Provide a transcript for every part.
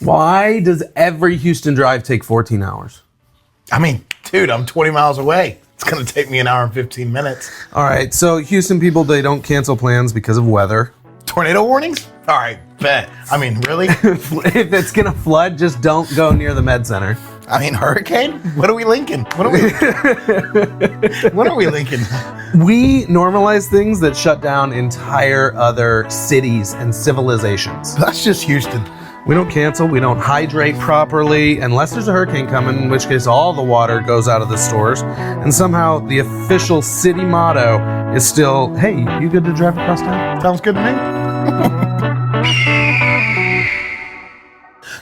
Why does every Houston drive take 14 hours? I mean, dude, I'm 20 miles away. It's going to take me an hour and 15 minutes. All right, so Houston people, they don't cancel plans because of weather. Tornado warnings? All right, bet. I mean, really? If it's going to flood, just don't go near the med center. I mean, hurricane? What are we linking? What are we linking? We normalize things that shut down entire other cities and civilizations. That's just Houston. We don't cancel, we don't hydrate properly, unless there's a hurricane coming, in which case all the water goes out of the stores. And somehow the official city motto is still, hey, you good to drive across town? Sounds good to me.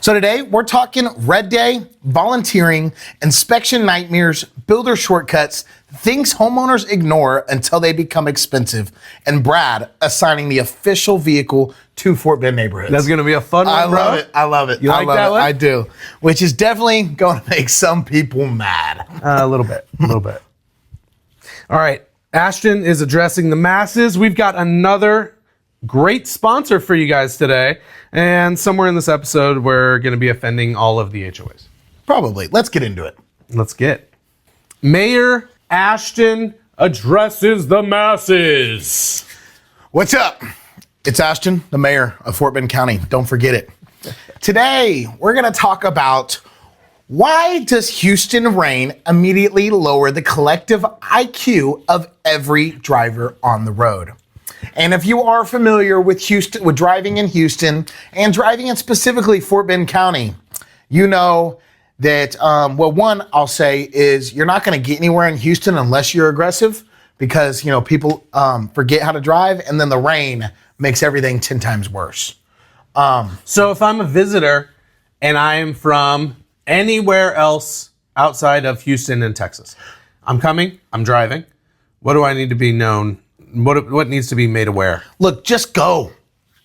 So today, we're talking red day, volunteering, inspection nightmares, builder shortcuts, things homeowners ignore until they become expensive, and Brad assigning the official vehicle to Fort Bend neighborhoods. That's going to be a fun one, bro. I love it. You like that one? I do. Which is definitely going to make some people mad. A little bit. All right. Ashton is addressing the masses. We've got another great sponsor for you guys today. And somewhere in this episode, we're going to be offending all of the HOAs. Probably. Let's get into it. Let's get. Mayor Ashton addresses the masses. What's up? It's Ashton, the mayor of Fort Bend County. Don't forget it. Today, we're going to talk about why does Houston rain immediately lower the collective IQ of every driver on the road? And if you are familiar with Houston, with driving in Houston and driving in specifically Fort Bend County, you know that, one I'll say is you're not going to get anywhere in Houston unless you're aggressive because, you know, people forget how to drive and then the rain makes everything 10 times worse. So if I'm a visitor and I am from anywhere else outside of Houston and Texas, I'm coming, I'm driving, what do I need to be known? What needs to be made aware? Look, just go.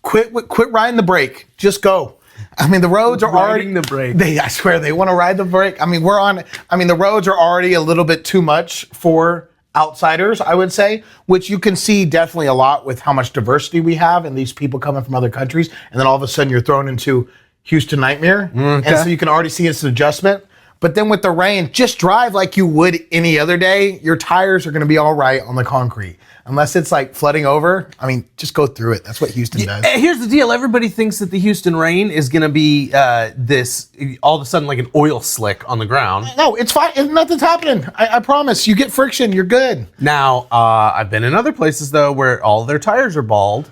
Quit riding the brake. Just go. I mean, the roads are Riding the brake. I swear, they want to ride the brake. I mean, the roads are already a little bit too much for outsiders, I would say, which you can see definitely a lot with how much diversity we have and these people coming from other countries. And then all of a sudden you're thrown into Houston nightmare. Okay. And so you can already see it's an adjustment. But then with the rain, just drive like you would any other day. Your tires are going to be all right on the concrete. Unless it's like flooding over, I mean, just go through it. That's what Houston does. Here's the deal. Everybody thinks that the Houston rain is going to be this, all of a sudden, like an oil slick on the ground. No, it's fine. Nothing's happening. I promise. You get friction, you're good. Now, I've been in other places, though, where all their tires are bald.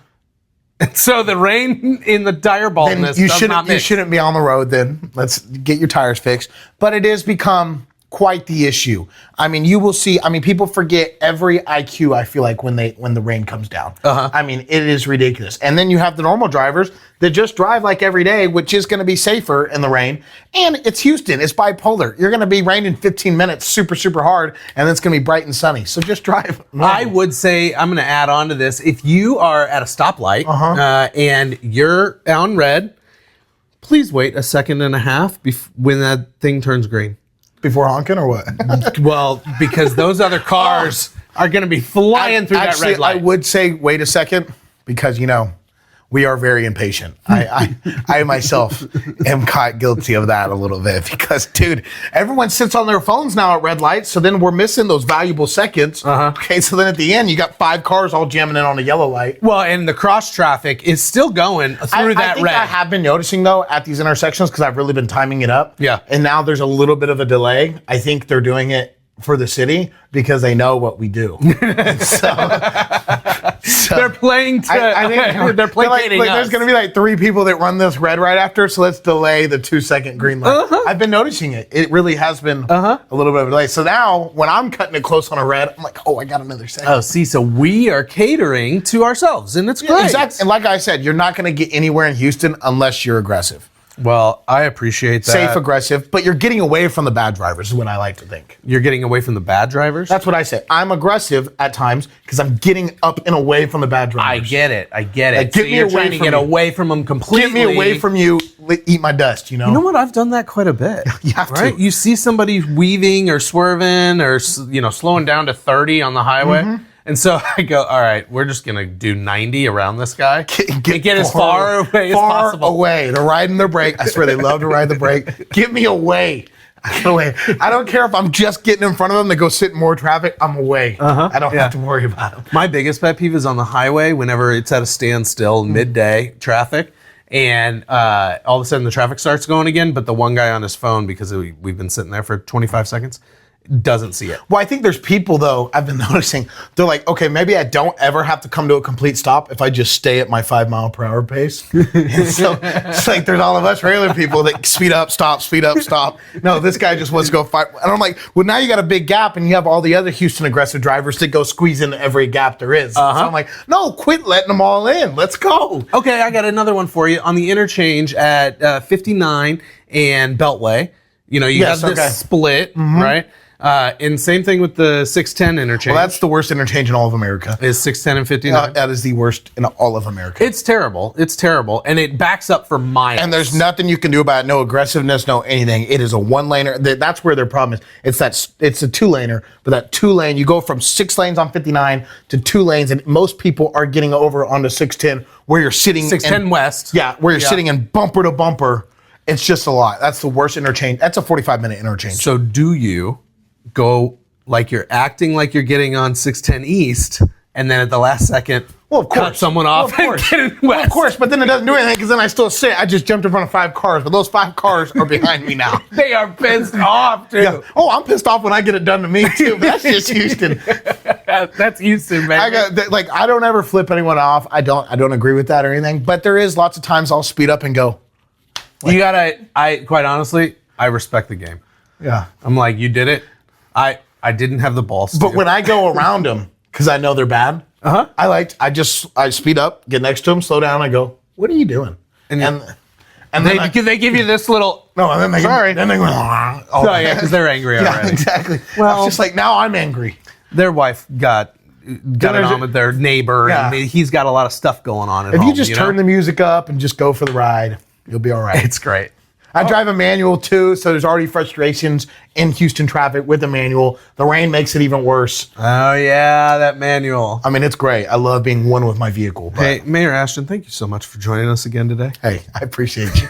And so the rain in the tire baldness does not mix. You shouldn't be on the road then. Let's get your tires fixed. But it has become quite the issue. I mean, you will see, people forget every IQ, I feel like, when the rain comes down. Uh-huh. I mean, it is ridiculous. And then you have the normal drivers that just drive like every day, which is going to be safer in the rain. And it's Houston. It's bipolar. You're going to be raining 15 minutes super, super hard, and then it's going to be bright and sunny. So just drive. I would say, I'm going to add on to this. If you are at a stoplight and you're on red, please wait a second and a half when that thing turns green. Before honking or what? Well, because those other cars are going to be flying through that red light. I would say wait a second because, we are very impatient. I myself am caught guilty of that a little bit because, dude, everyone sits on their phones now at red lights, so then we're missing those valuable seconds. Okay, so then at the end, you got 5 cars all jamming in on a yellow light. Well, and the cross traffic is still going through that red. I have been noticing, though, at these intersections because I've really been timing it up. Yeah. And now there's a little bit of a delay. I think they're doing it for the city because they know what we do. So they're playing to. I think they're placating us. There's going to be like 3 people that run this red right after, so let's delay the 2-second green light. I've been noticing it. It really has been a little bit of a delay. So now when I'm cutting it close on a red, I'm like, oh, I got another second. Oh, see, so we are catering to ourselves, and it's great. Yeah, exactly. And like I said, you're not going to get anywhere in Houston unless you're aggressive. Well, I appreciate that. Safe, aggressive, but you're getting away from the bad drivers is what I like to think. You're getting away from the bad drivers? That's what I say. I'm aggressive at times because I'm getting up and away from the bad drivers. I get it. Like, so you're trying to get away from them completely. Get me away from you. Eat my dust, You know what? I've done that quite a bit. You have right? to. You see somebody weaving or swerving or slowing down to 30 on the highway, And so I go, all right, we're just going to do 90 around this guy. Get as far away as possible. Far away. They're riding their brake. I swear they love to ride the brake. Get me away. I don't care if I'm just getting in front of them to go sit in more traffic. I'm away. I don't have to worry about them. My biggest pet peeve is on the highway whenever it's at a standstill, midday traffic, and all of a sudden the traffic starts going again, but the one guy on his phone, because we've been sitting there for 25 seconds, doesn't see it. Well, I think there's people, though, I've been noticing, they're like, okay, maybe I don't ever have to come to a complete stop if I just stay at my 5 mile per hour pace. And so it's like there's all of us regular people that speed up, stop, speed up, stop. No, this guy just wants to go 5. And I'm like, well, now you got a big gap and you have all the other Houston aggressive drivers that go squeeze into every gap there is. So I'm like, no, quit letting them all in. Let's go. Okay, I got another one for you. On the interchange at 59 and Beltway, you have this split, right? And same thing with the 610 interchange. Well, that's the worst interchange in all of America. Is 610 and 59? That is the worst in all of America. It's terrible. It's terrible. And it backs up for miles. And there's nothing you can do about it. No aggressiveness, no anything. It is a one-laner. That's where their problem is. It's a two-laner, but that two-lane, you go from 6 lanes on 59 to 2 lanes, and most people are getting over onto 610 where you're sitting. 610 west. Yeah, where you're sitting in bumper to bumper. It's just a lot. That's the worst interchange. That's a 45-minute interchange. So do you go like you're acting like you're getting on 610 East, and then at the last second, cut someone off and get in west? Well, of course, but then it doesn't do anything because then I still sit. I just jumped in front of 5 cars, but those 5 cars are behind me now. They are pissed off, too. Yeah. Oh, I'm pissed off when I get it done to me, too. But that's just Houston. That's Houston, man. I don't ever flip anyone off. I don't agree with that or anything, but there is lots of times I'll speed up and go. Quite honestly, I respect the game. Yeah. I'm like, you did it. I didn't have the balls. But when I go around them, because I know they're bad, I speed up, get next to them, slow down, I go, what are you doing? And they give you this little. No, and then they sorry. Then they go, because they're angry already. Yeah, exactly. Well, it's just like now I'm angry. Their wife got it on with their neighbor, and he's got a lot of stuff going on at home. If you just turn the music up and just go for the ride, you'll be all right. It's great. I drive a manual too, so there's already frustrations in Houston traffic with the manual. The rain makes it even worse. Oh, yeah, that manual. I mean, it's great. I love being one with my vehicle. But hey, Mayor Ashton, thank you so much for joining us again today. Hey, I appreciate you.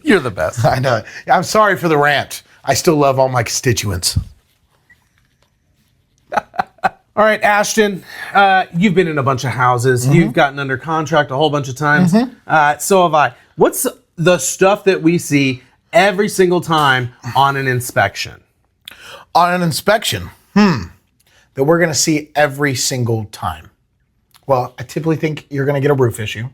You're the best. I know. I'm sorry for the rant. I still love all my constituents. All right, Ashton, you've been in a bunch of houses. You've gotten under contract a whole bunch of times. So have I. What's the stuff that we see every single time on an inspection? On an inspection, that we're going to see every single time. Well, I typically think you're going to get a roof issue.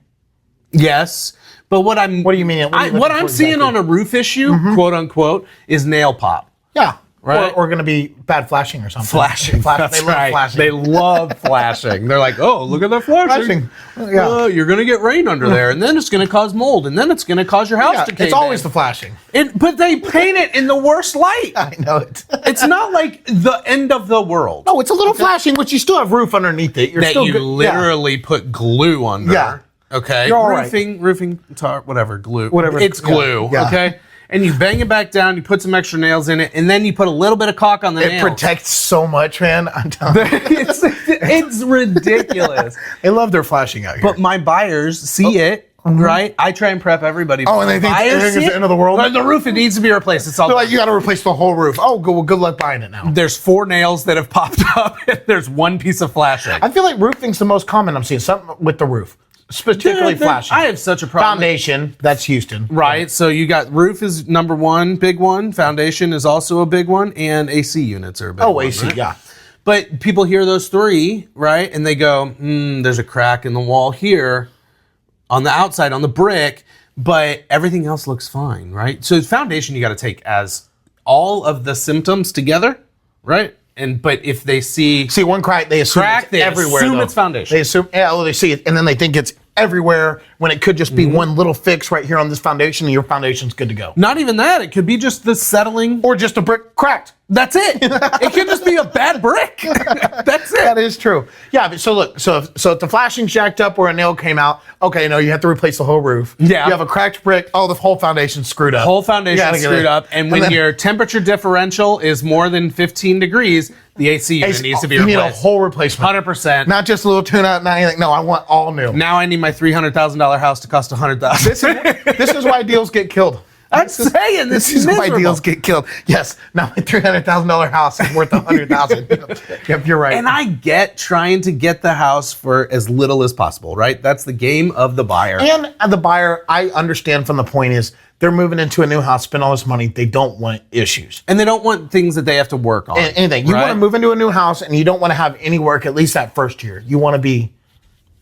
Yes, but what do you mean? What I'm seeing on a roof issue, quote unquote, is nail pop. Yeah. Right? Or going to be bad flashing or something. Flashing. That's they love flashing. They love flashing. They're like, oh, look at the flashing. Yeah. You're going to get rain under there, and then it's going to cause mold, and then it's going to cause your house to cave It's always the flashing. But they paint it in the worst light. I know it. It's not like the end of the world. No, it's a little flashing, but you still have roof underneath it. You're that still you literally put glue under. Yeah. Okay. You're all roofing, tar, whatever, glue. Whatever. It's glue. Yeah. Okay. And you bang it back down, you put some extra nails in it, and then you put a little bit of caulk on the nails. It protects so much, man. I'm telling you. It's ridiculous. They love their flashing out here. But my buyers see it, right? I try and prep everybody. Oh, and they think it's the end of the world? But the roof, it needs to be replaced. It's all They're like, you got to replace the whole roof. Oh, good luck buying it now. There's 4 nails that have popped up, and there's 1 piece of flashing. I feel like roofing's the most common I'm seeing. Something with the roof. Particularly flashing. I have such a problem. Foundation, that's Houston. Right, so you got roof is number 1, big one. Foundation is also a big one, and AC units are a big one. Oh, AC, right? yeah. But people hear those 3, right, and they go, there's a crack in the wall here on the outside, on the brick, but everything else looks fine, right? So foundation you got to take as all of the symptoms together, right? But if they see one crack, they assume it's everywhere. Assume it's foundation. They assume, they see it, and then they think it's everywhere when it could just be one little fix right here on this foundation, and your foundation's good to go. Not even that. It could be just the settling. Or just a brick cracked. That's it. It could just be a bad brick. That's it. That is true. Yeah, but so look, so if the flashing's jacked up or a nail came out, okay, no, you have to replace the whole roof. Yeah. You have a cracked brick, the whole foundation's screwed up. Whole foundation's screwed up. And when your temperature differential is more than 15 degrees, The AC unit needs to be You need a replaced. whole replacement. 100%. Not just a little tune-up, not anything. No, I want all new. Now I need my $300,000 house to cost $100,000. This is why deals get killed. I'm saying This is why deals get killed. Yes. Now my $300,000 house is worth $100,000. Yep, you're right. And I get trying to get the house for as little as possible, right? That's the game of the buyer. And the buyer, I understand from the point is they're moving into a new house, spend all this money. They don't want issues. And they don't want things that they have to work on. Anything. You want to move into a new house and you don't want to have any work at least that first year. You want to be,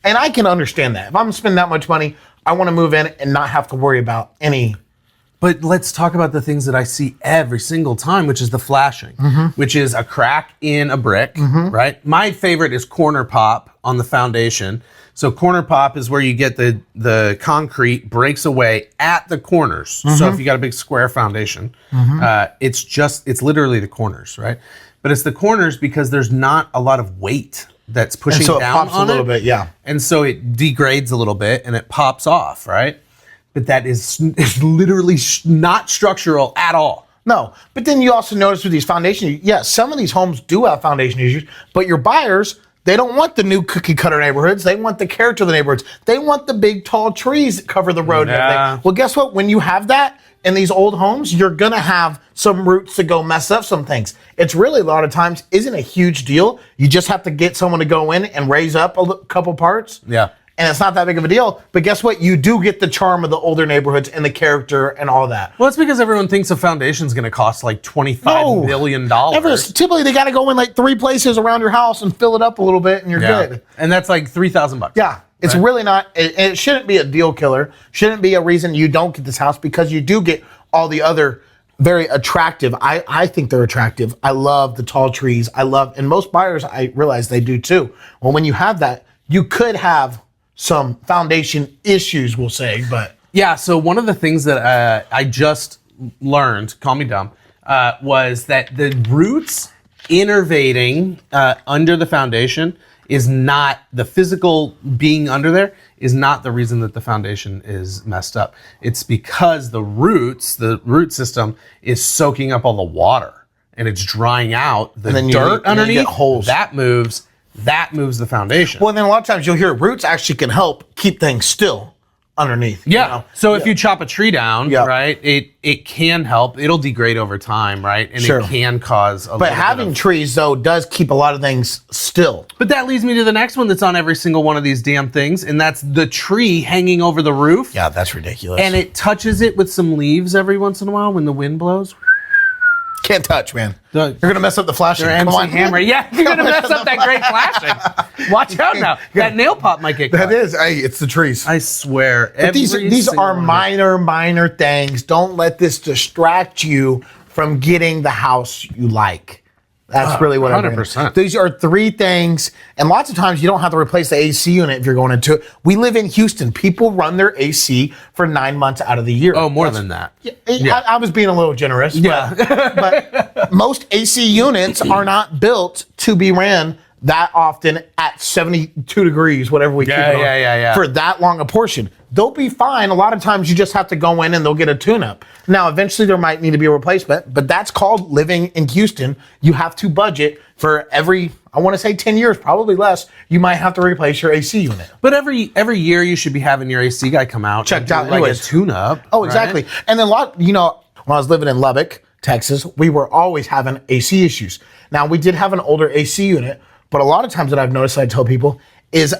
and I can understand that. If I'm spending that much money, I want to move in and not have to worry about any. But let's talk about the things that I see every single time, which is the flashing, which is a crack in a brick, right? My favorite is corner pop on the foundation. So corner pop is where you get the concrete breaks away at the corners. So if you got a big square foundation, it's literally the corners, right? But it's the corners because there's not a lot of weight that's pushing so it down pops on a little bit, yeah. And so it degrades a little bit and it pops off, right? But that is literally not structural at all. No, but then you also notice with these foundations, yes, some of these homes do have foundation issues, but your buyers, they don't want the new cookie cutter neighborhoods. They want the character of the neighborhoods. They want the big tall trees that cover the road and everything. Well, guess what? When you have that in these old homes, you're going to have some roots to go mess up some things. It's really a lot of times isn't a huge deal. You just have to get someone to go in and raise up a couple parts. Yeah. And it's not that big of a deal. But guess what? You do get the charm of the older neighborhoods and the character and all that. Well, it's because everyone thinks a foundation's going to cost like $25 billion. Typically, they got to go in like 3 places around your house and fill it up a little bit, and you're good. And that's like $3,000. Yeah, it's really not. It shouldn't be a deal killer. Shouldn't be a reason you don't get this house because you do get all the other very attractive. I think they're attractive. I love the tall trees. And most buyers, I realize they do too. Well, when you have that, you could have some foundation issues, we'll say, but. Yeah, so one of the things that I just learned, call me dumb, was that the roots innervating under the foundation is not, the physical being under there is not the reason that the foundation is messed up. It's because the root system is soaking up all the water and it's drying out the dirt underneath. You get holes. That moves the foundation. Well, then a lot of times you'll hear roots actually can help keep things still underneath. Yeah. You know? So if you chop a tree down, right, it can help. It'll degrade over time, right? And it can cause a But having trees, though, does keep a lot of things still. But that leads me to the next one that's on every single one of these damn things, and that's the tree hanging over the roof. Yeah, that's ridiculous. And it touches it with some leaves every once in a while when the wind blows. Can't touch, man. You're going to mess up the flashing. Come on, hammer. Yeah, you're going to mess up that great flashing. Watch out now. That nail pop might get caught. That is. Hey, it's the trees. I swear. But these are minor things. Don't let this distract you from getting the house you like. That's really what I'm 100%. These are 3 things, and lots of times you don't have to replace the AC unit if you're going into it. We live in Houston. People run their AC for 9 months out of the year. Oh, more than that. Yeah. I was being a little generous. Yeah. But most AC units are not built to be ran that often at 72 degrees, whatever we keep it on, for that long a portion. They'll be fine. A lot of times you just have to go in and they'll get a tune-up. Now, eventually there might need to be a replacement, but that's called living in Houston. You have to budget for every, I want to say 10 years, probably less, you might have to replace your AC unit. But every year you should be having your AC guy come out. Checked out like anyways. a tune-up. Oh, exactly. Right? And then when I was living in Lubbock, Texas, we were always having AC issues. Now, we did have an older AC unit, but a lot of times that I've noticed, I tell people, is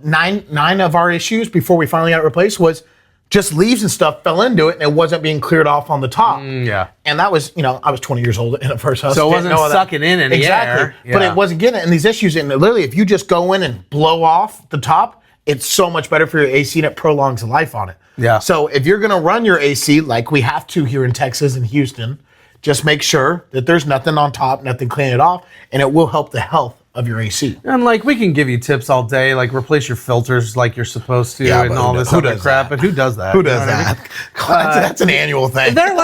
9 of our issues before we finally got it replaced was just leaves and stuff fell into it and it wasn't being cleared off on the top. Yeah. And that was, I was 20 years old in the first house. So it wasn't sucking in any air. Yeah. But it wasn't getting it. And these issues, and literally if you just go in and blow off the top, it's so much better for your AC and it prolongs the life on it. Yeah. So if you're going to run your AC like we have to here in Texas and Houston, just make sure that there's nothing on top, nothing cleaning it off, and it will help the health of your AC. And we can give you tips all day, like replace your filters like you're supposed to and all this other crap, but who does that? Who does that? That's an annual thing. They're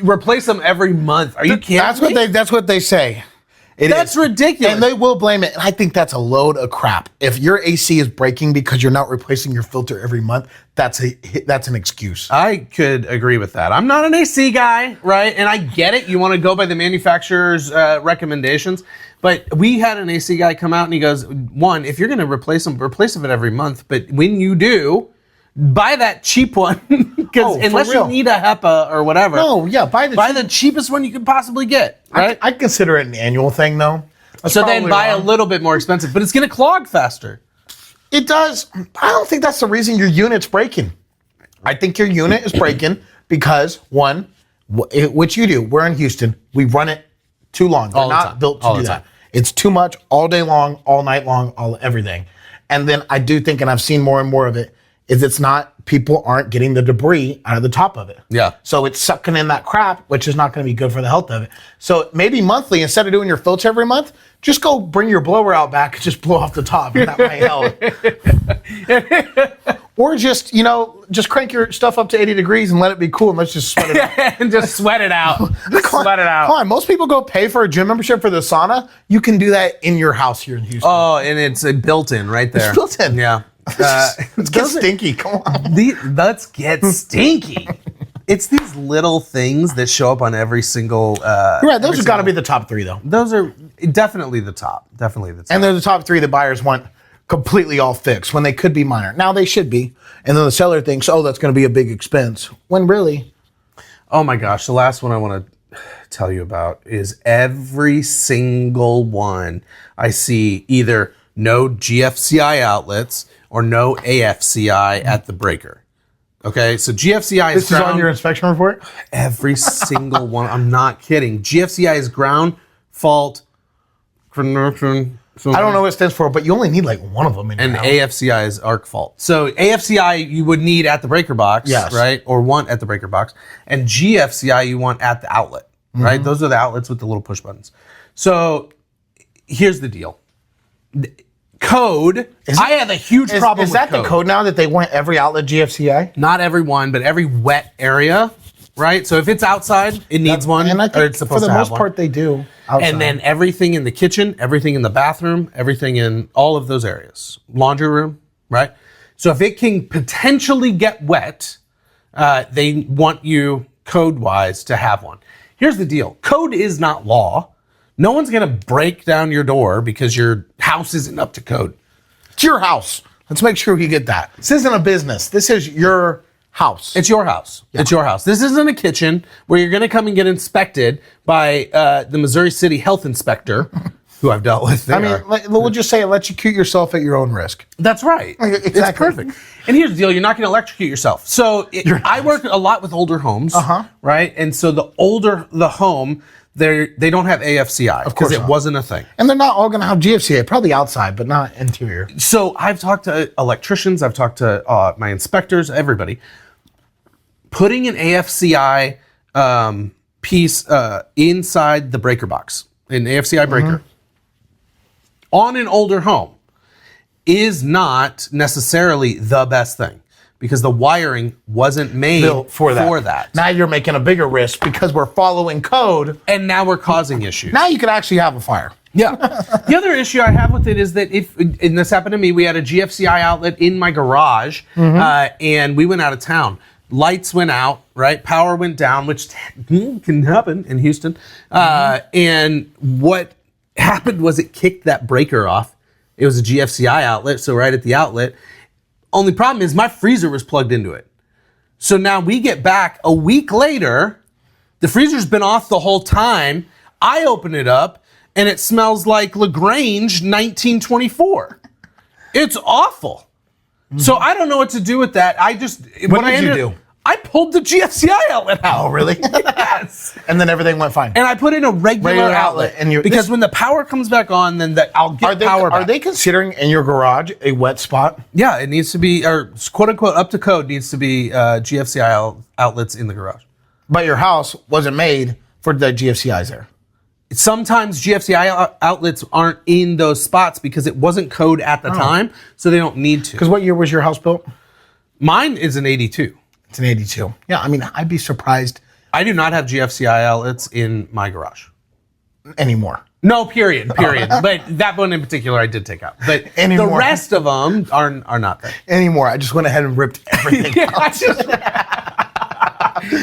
replace them every month. Are you kidding me? That's what they say. That's ridiculous. And they will blame it. And I think that's a load of crap. If your AC is breaking because you're not replacing your filter every month, that's an excuse. I could agree with that. I'm not an AC guy, right? And I get it. You want to go by the manufacturer's recommendations. But we had an AC guy come out and he goes, one, if you're going to replace it every month. But when you do, buy that cheap one. Because unless you need a HEPA or whatever. No, yeah, buy the cheapest one you can possibly get, right? I consider it an annual thing, though. So then buy a little bit more expensive. But it's going to clog faster. It does. I don't think that's the reason your unit's breaking. I think your unit is breaking because, one, which you do, we're in Houston, we run it too long. They're not built to do that. It's too much all day long, all night long, everything. And then I do think, and I've seen more and more of it, is people aren't getting the debris out of the top of it. Yeah. So it's sucking in that crap, which is not going to be good for the health of it. So maybe monthly, instead of doing your filter every month, just go bring your blower out back and just blow off the top, and that might help. Or just crank your stuff up to 80 degrees and let it be cool and let's just sweat it out. And just sweat it out. Sweat it out. Come on, most people go pay for a gym membership for the sauna. You can do that in your house here in Houston. Oh, and it's built in right there. It's built in. Yeah. Let's get stinky. Come on. Let's get stinky. It's these little things that show up on every single. You're right. Those have got to be the top three, though. Those are definitely the top. Definitely the top. And they're the top three that buyers want completely all fixed when they could be minor. Now they should be. And then the seller thinks, oh, that's going to be a big expense. When really. Oh my gosh. The last one I want to tell you about is every single one I see either no GFCI outlets or no AFCI at the breaker. Okay, so GFCI is This is on your inspection report? Every single one. I'm not kidding. GFCI is ground fault. I don't know what it stands for, but you only need like one of them in and your house. AFCI is arc fault. So AFCI you would need at the breaker box, yes, right? Or want at the breaker box. And GFCI you want at the outlet, right? Those are the outlets with the little push buttons. So here's the deal. Code. I have a huge problem with code. Is that the code now that they want every outlet GFCI? Not every one, but every wet area, right? So if it's outside, it needs one. And I think or it's supposed for the to have most part they do. Outside. And then everything in the kitchen, everything in the bathroom, everything in all of those areas. Laundry room, right? So if it can potentially get wet, they want you code-wise to have one. Here's the deal. Code is not law. No one's going to break down your door because your house isn't up to code. It's your house. Let's make sure you get that. This isn't a business. This is your house. It's your house. Yeah. It's your house. This isn't a kitchen where you're going to come and get inspected by the Missouri City Health Inspector, who I've dealt with. We'll just say electrocute yourself at your own risk. That's right. Exactly. It's perfect. And here's the deal. You're not going to electrocute yourself. So I work a lot with older homes, right? And so the older the home, they don't have AFCI because it wasn't a thing. And they're not all going to have GFCI, probably outside, but not interior. So I've talked to electricians, I've talked to my inspectors, everybody. Putting an AFCI piece inside the breaker box, an AFCI breaker, on an older home is not necessarily the best thing. Because the wiring wasn't made for that. Now you're making a bigger risk because we're following code. And now we're causing issues. Now you could actually have a fire. Yeah. The other issue I have with it is that and this happened to me, we had a GFCI outlet in my garage, and we went out of town. Lights went out, right? Power went down, which can happen in Houston. And what happened was it kicked that breaker off. It was a GFCI outlet, so right at the outlet. Only problem is my freezer was plugged into it. So now we get back a week later, the freezer's been off the whole time. I open it up and it smells like LaGrange 1924. It's awful. So I don't know what to do with that. What did you do? I pulled the GFCI outlet out. Oh, really? Yes. And then everything went fine. And I put in a regular outlet. Because when the power comes back on, then I'll get power back. Are they considering in your garage a wet spot? Yeah, it needs to be, or quote unquote, up to code needs to be GFCI outlets in the garage. But your house wasn't made for the GFCIs there. Sometimes GFCI outlets aren't in those spots because it wasn't code at the time, so they don't need to. Because what year was your house built? Mine is an 82. It's an 82. Yeah, I mean, I'd be surprised. I do not have GFCI outlets in my garage. Anymore. No, period. But that one in particular I did take out. But Anymore. the rest of them are not there. Anymore. I just went ahead and ripped everything out.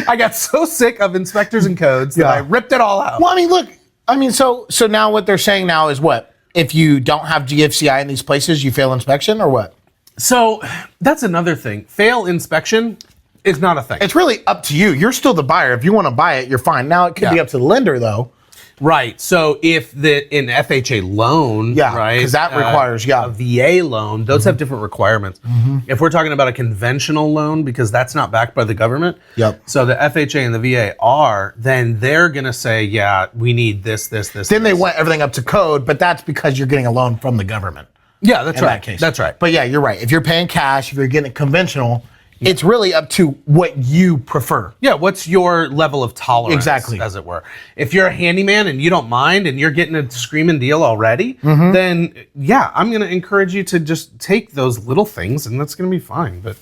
I got so sick of inspectors and codes that I ripped it all out. Well, I mean, look. I mean, so now what they're saying now is what? If you don't have GFCI in these places, you fail inspection or what? So that's another thing. Fail inspection is not a thing. It's really up to you. You're still the buyer. If you want to buy it, you're fine. Now it could be up to the lender, though. Right. So if an FHA loan, right, because that requires a VA loan, those have different requirements. If we're talking about a conventional loan, because that's not backed by the government, so the FHA and the VA are, then they're going to say, yeah, we need this. Then they want everything up to code, but that's because you're getting a loan from the government. Yeah, that's right. That case. That's right. But yeah, you're right. If you're paying cash, if you're getting it conventional, it's really up to what you prefer. Yeah, what's your level of tolerance, exactly, as it were. If you're a handyman and you don't mind and you're getting a screaming deal already, then yeah, I'm going to encourage you to just take those little things and that's going to be fine. But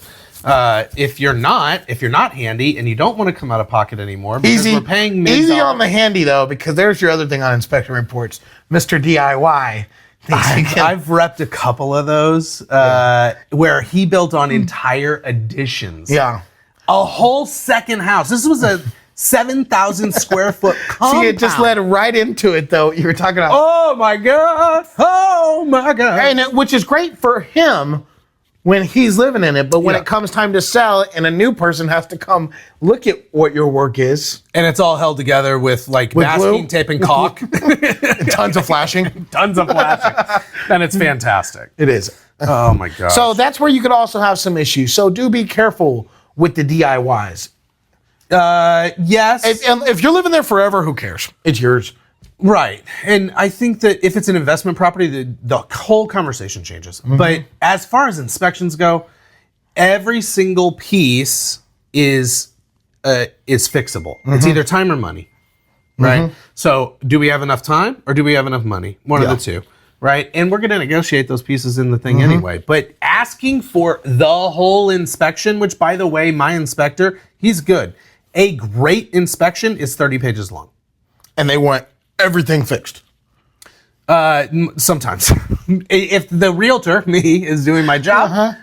if you're not handy and you don't want to come out of pocket anymore, because we're paying easy on the handy though, because there's your other thing on inspection reports, Mr. DIY. I've repped a couple of those where he built on entire additions. Yeah. A whole second house. This was a 7,000 square foot compound. See, it just led right into it, though. You were talking about. Oh, my God. Oh, my God. And which is great for him when he's living in it. But when it comes time to sell it and a new person has to come look at what your work is. And it's all held together with masking glue? tape and caulk. Tons of flashing. Tons of flashing. And it's fantastic. It is. Oh, my God. So that's where you could also have some issues. So do be careful with the DIYs. Yes. If you're living there forever, who cares? It's yours. Right. And I think that if it's an investment property, the whole conversation changes. But as far as inspections go, every single piece is fixable. It's either time or money. Right? So do we have enough time or do we have enough money? One of the two. Right? And we're going to negotiate those pieces in the thing anyway. But asking for the whole inspection, which by the way, my inspector, he's good. A great inspection is 30 pages long. And they want everything fixed. Sometimes. If the realtor, me, is doing my job,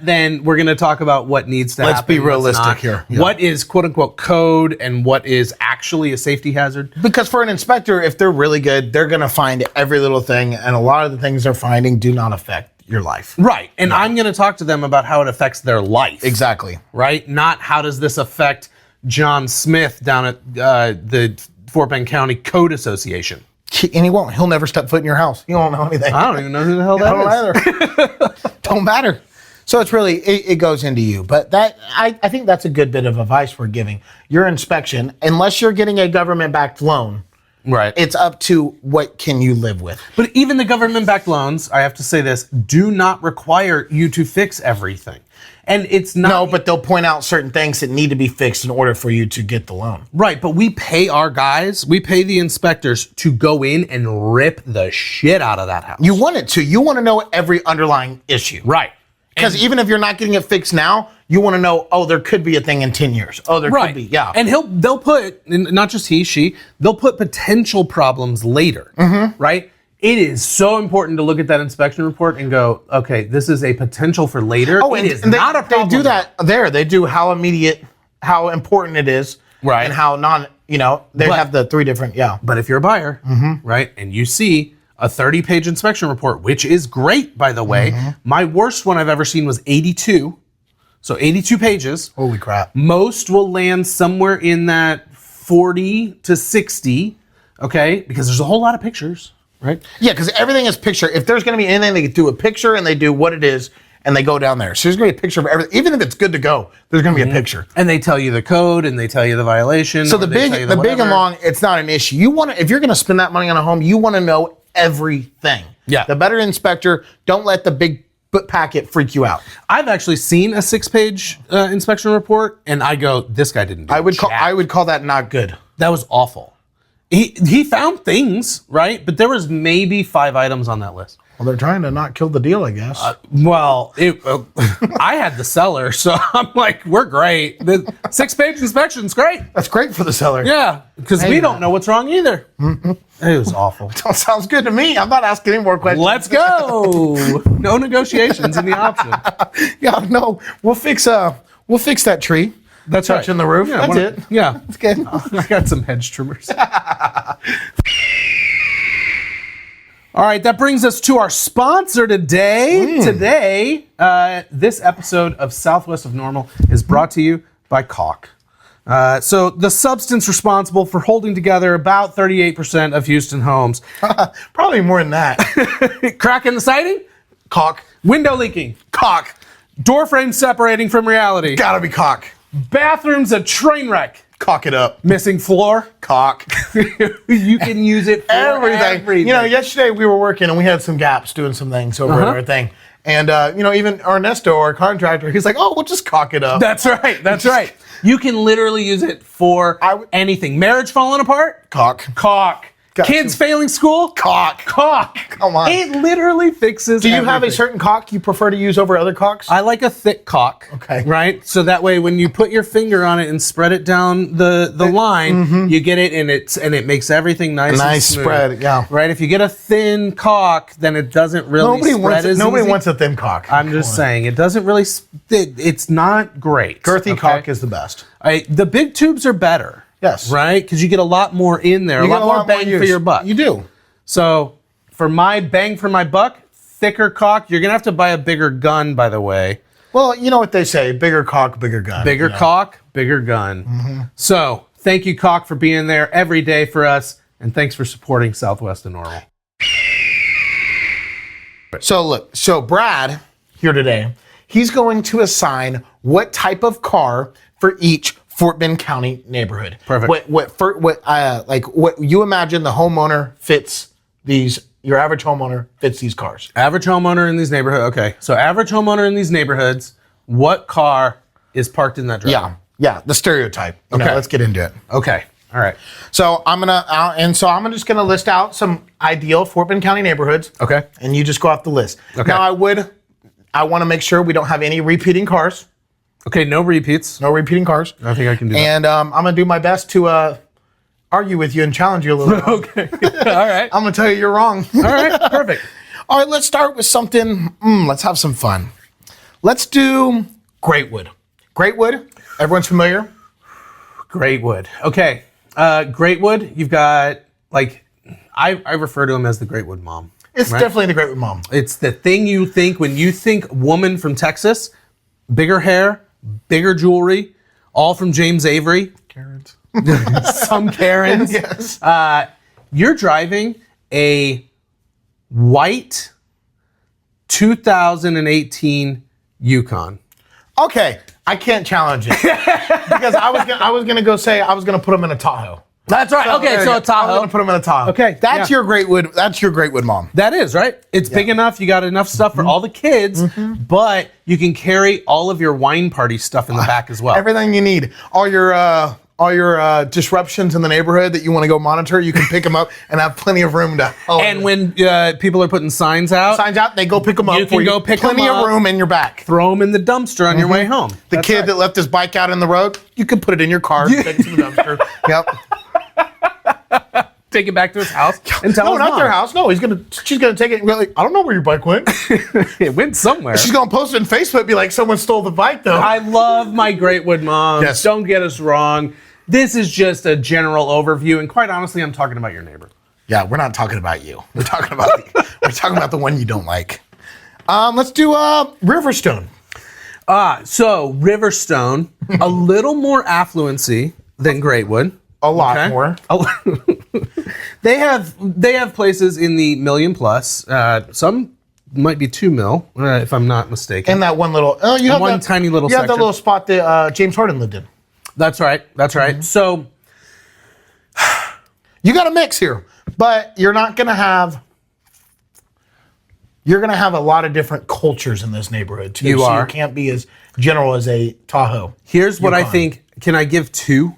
then we're going to talk about what needs to happen. Let's be realistic here. Yeah. What is quote unquote code and what is actually a safety hazard? Because for an inspector, if they're really good, they're going to find every little thing. And a lot of the things they're finding do not affect your life. Right. And I'm going to talk to them about how it affects their life. Exactly. Right? Not how does this affect John Smith down at the Fort Bend County Code Association. And he won't. He'll never step foot in your house. He won't know anything. I don't even know who the hell that is. Either. Don't matter. So it's really, it goes into you. But I think that's a good bit of advice we're giving. Your inspection, unless you're getting a government-backed loan, right, it's up to what can you live with. But even the government-backed loans, I have to say this, do not require you to fix everything. And it's not... No, but they'll point out certain things that need to be fixed in order for you to get the loan. Right, but we pay our guys, we pay the inspectors to go in and rip the shit out of that house. You want it to. You want to know every underlying issue. Right. Because even if you're not getting it fixed now, you want to know, oh, there could be a thing in 10 years. Oh, there could be, yeah. And they'll put, not just he, she, they'll put potential problems later, right? It is so important to look at that inspection report and go, okay, this is a potential for later. Oh, it is not a problem. They do that there. They do how immediate, how important it is, right? And how they have the three different, But if you're a buyer, right, and you see a 30-page inspection report, which is great, by the way. My worst one I've ever seen was 82. So 82 pages. Holy crap. Most will land somewhere in that 40 to 60, okay? Because there's a whole lot of pictures, right? Yeah, because everything is picture. If there's going to be anything, they do a picture and they do what it is and they go down there. So there's going to be a picture of everything. Even if it's good to go, there's going to be a picture. And they tell you the code and they tell you the violation. So the big and long, it's not an issue. You want to, if you're going to spend that money on a home, you want to know everything. Yeah. The better inspector, don't let the big packet freak you out. I've actually seen a 6-page inspection report, and I go, "This guy didn't do I would call that not good. That was awful." He found things, right? But there was maybe 5 items on that list. Well, they're trying to not kill the deal, I guess. I had the seller, so I'm like, we're great. The 6-page inspection's great. That's great for the seller. Yeah, because we don't know what's wrong either. Mm-hmm. It was awful. Sounds good to me. I'm not asking any more questions. Let's go. No negotiations in the option. Yeah, no. We'll fix that tree. That's touching the roof. Yeah, That's it. Yeah, That's good. I got some hedge trimmers. All right, that brings us to our sponsor today. Today, this episode of Southwest of Normal is brought to you by Caulk. So the substance responsible for holding together about 38% of Houston homes. Probably more than that. Crack in the siding? Caulk. Window leaking? Caulk. Door frame separating from reality? Gotta be caulk. Bathroom's a train wreck? Caulk it up. Missing floor? Caulk. You can use it for everything. You know, yesterday we were working and we had some gaps doing some things over at our thing. And, even Ernesto, our contractor, he's like, oh, we'll just caulk it up. That's right. That's right. You can literally use it for anything. Marriage falling apart? Caulk. Caulk. Kids failing school? Caulk. Caulk. Come on. It literally fixes Do you have a everything. certain caulk you prefer to use over other caulks? I like a thick caulk. Okay. Right? So that way when you put your finger on it and spread it down the line, you get it and it makes everything nice and smooth. spread, yeah. Right? If you get a thin caulk, then it doesn't really spread as Nobody easy. wants a thin caulk. I'm just saying, it doesn't really, it's not great. Girthy caulk is the best. The big tubes are better. Yes. Right? Because you get a lot more in there, a lot more bang for your buck. You do. So for my bang for my buck, thicker caulk, you're going to have to buy a bigger gun, by the way. Well, you know what they say, bigger caulk, bigger gun. Bigger caulk, bigger gun. So thank you, Caulk, for being there every day for us. And thanks for supporting Southwest and Normal. So Brad, here today, he's going to assign what type of car for each Fort Bend County neighborhood. Perfect. What you imagine the homeowner fits these, your average homeowner fits these cars. Average homeowner in these neighborhoods. Okay. So average homeowner in these neighborhoods, what car is parked in that driveway? Yeah, the stereotype. Okay, let's get into it. Okay. All right. So I'm just gonna list out some ideal Fort Bend County neighborhoods. Okay. And you just go off the list. Okay. Now I want to make sure we don't have any repeating cars. Okay, no repeats. No repeating cars. I think I can do that. And I'm gonna do my best to argue with you and challenge you a little bit. Okay. All right. I'm gonna tell you you're wrong. All right. Perfect. All right, let's start with something. Let's have some fun. Let's do Greatwood. Greatwood, everyone's familiar? Greatwood. Okay. Greatwood, you've got, I refer to him as the Greatwood mom. It's definitely the Greatwood mom. It's the thing you think when you think woman from Texas, bigger hair, bigger jewelry, all from James Avery. Karens. Some Karens. Yes. You're driving a white 2018 Yukon. Okay, I can't challenge it because I was gonna put them in a Tahoe. That's right. Okay, so a Tahoe. I'm gonna put them in a Tahoe. Okay, that's your Greatwood. That's your Greatwood mom. That is right. It's big enough. You got enough stuff for all the kids, but you can carry all of your wine party stuff in the back as well. Everything you need. All your disruptions in the neighborhood that you want to go monitor, you can pick them up and have plenty of room to. And when people are putting signs out, they go pick them up. You can go pick them up. Plenty of room in your back. Throw them in the dumpster on your way home. The kid that left his bike out in the road, you can put it in your car, take it to the dumpster. Yep. Take it back to his house and tell his not mom. their house. No, she's gonna take it and be like, I don't know where your bike went. It went somewhere. She's gonna post it on Facebook, be like, someone stole the bike though. I love my Greatwood moms. Yes. Don't get us wrong. This is just a general overview, and quite honestly, I'm talking about your neighbor. Yeah, we're not talking about you. We're talking about the one you don't like. Let's do Riverstone. So Riverstone, a little more affluency than Greatwood. A lot more. They have places in the $1 million plus. Some might be $2 million, if I'm not mistaken. And that one little, tiny little You have that section. little spot that James Harden lived in. That's right. That's right. So you got a mix here, but you're gonna have a lot of different cultures in this neighborhood too. You are. You can't be as general as a Tahoe. Here's what I think. Can I give two?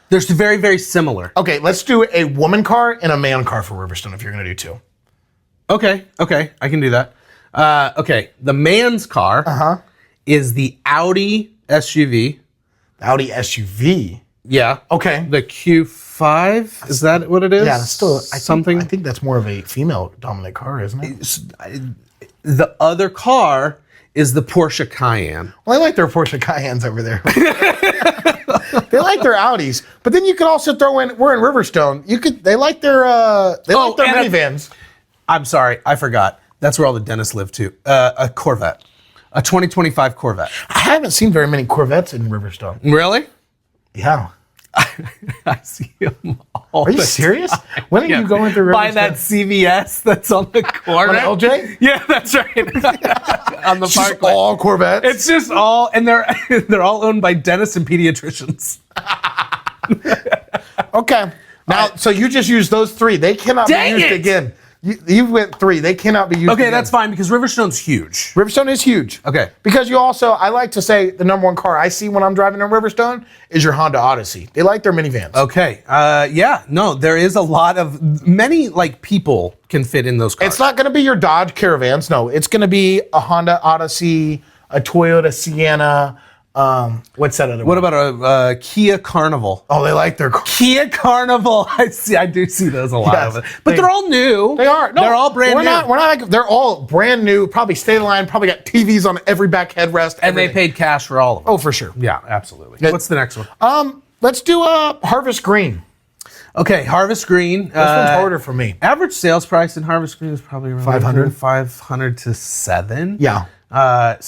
They're very, very similar. Okay, let's do a woman car and a man car for Riverstone if you're gonna do two. Okay, I can do that. Okay, the man's car is the Audi SUV. Audi SUV. Yeah. Okay. The Q5, is that what it is? Yeah, it's still something. I think that's more of a female dominant car, isn't it? The other car is the Porsche Cayenne. Well, I like their Porsche Cayennes over there. They like their Audis, but then you could also throw in. We're in Riverstone. They like their minivans. I'm sorry, I forgot. That's where all the dentists live too. A Corvette, a 2025 Corvette. I haven't seen very many Corvettes in Riverstone. Really? Yeah. I see them all. Are you serious? When are you going through Riverstone? By that CVS that's on the corner. On LJ? Yeah, that's right. On the It's just parkway. all Corvettes. It's just all, and they're all owned by dentists and pediatricians. Okay. Now, so you just used those three. They cannot be used again. You went three. They cannot be used again. Okay, that's fine because Riverstone's huge. Riverstone is huge. Okay. Because I like to say the number one car I see when I'm driving in Riverstone is your Honda Odyssey. They like their minivans. Okay. There is a lot of, many like people can fit in those cars. It's not going to be your Dodge Caravans. No, it's going to be a Honda Odyssey, a Toyota Sienna. What's that other one? What about a Kia Carnival? Oh, they like their car. Kia Carnival. I do see those a lot Yes, of it. But they're all new. They are. No, they're all brand new. We're not like, they're all brand new, probably state of the line, probably got TVs on every back headrest. And everything. they paid cash for all of them. Oh, for sure. Yeah, absolutely. What's the next one? Let's do a Harvest Green. Okay, Harvest Green. This one's harder for me. Average sales price in Harvest Green is probably around 500 to 7. Yeah. I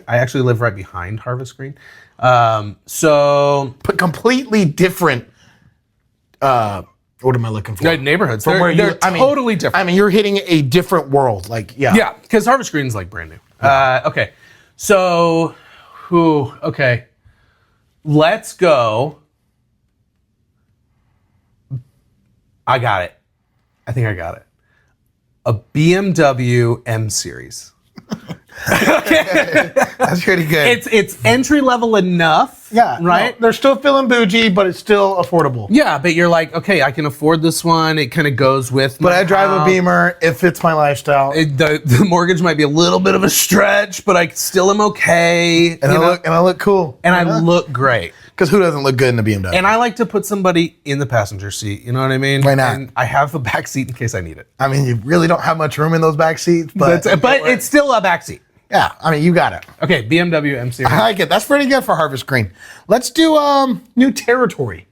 actually live right behind Harvest Green. But completely different. What am I looking for? Neighborhoods. From where They're totally different. I mean, you're hitting a different world. Yeah, because Harvest Green's like brand new. Okay. So, okay. Let's go. I got it. I think I got it. A BMW M Series. Okay. That's pretty good. It's entry level enough. Yeah. Right? No, they're still feeling bougie, but it's still affordable. Yeah, but you're like, okay, I can afford this one. It kind of goes with But I drive a Beamer. It fits my lifestyle. The mortgage might be a little bit of a stretch, but I still am okay. And I look cool. And I look great. Because who doesn't look good in the BMW? And I like to put somebody in the passenger seat. You know what I mean? Why not? And I have a back seat in case I need it. I mean, you really don't have much room in those back seats, but it's still a back seat. Yeah, I mean, you got it. Okay, BMW M Series. I like it. That's pretty good for Harvest Green. Let's do New Territory.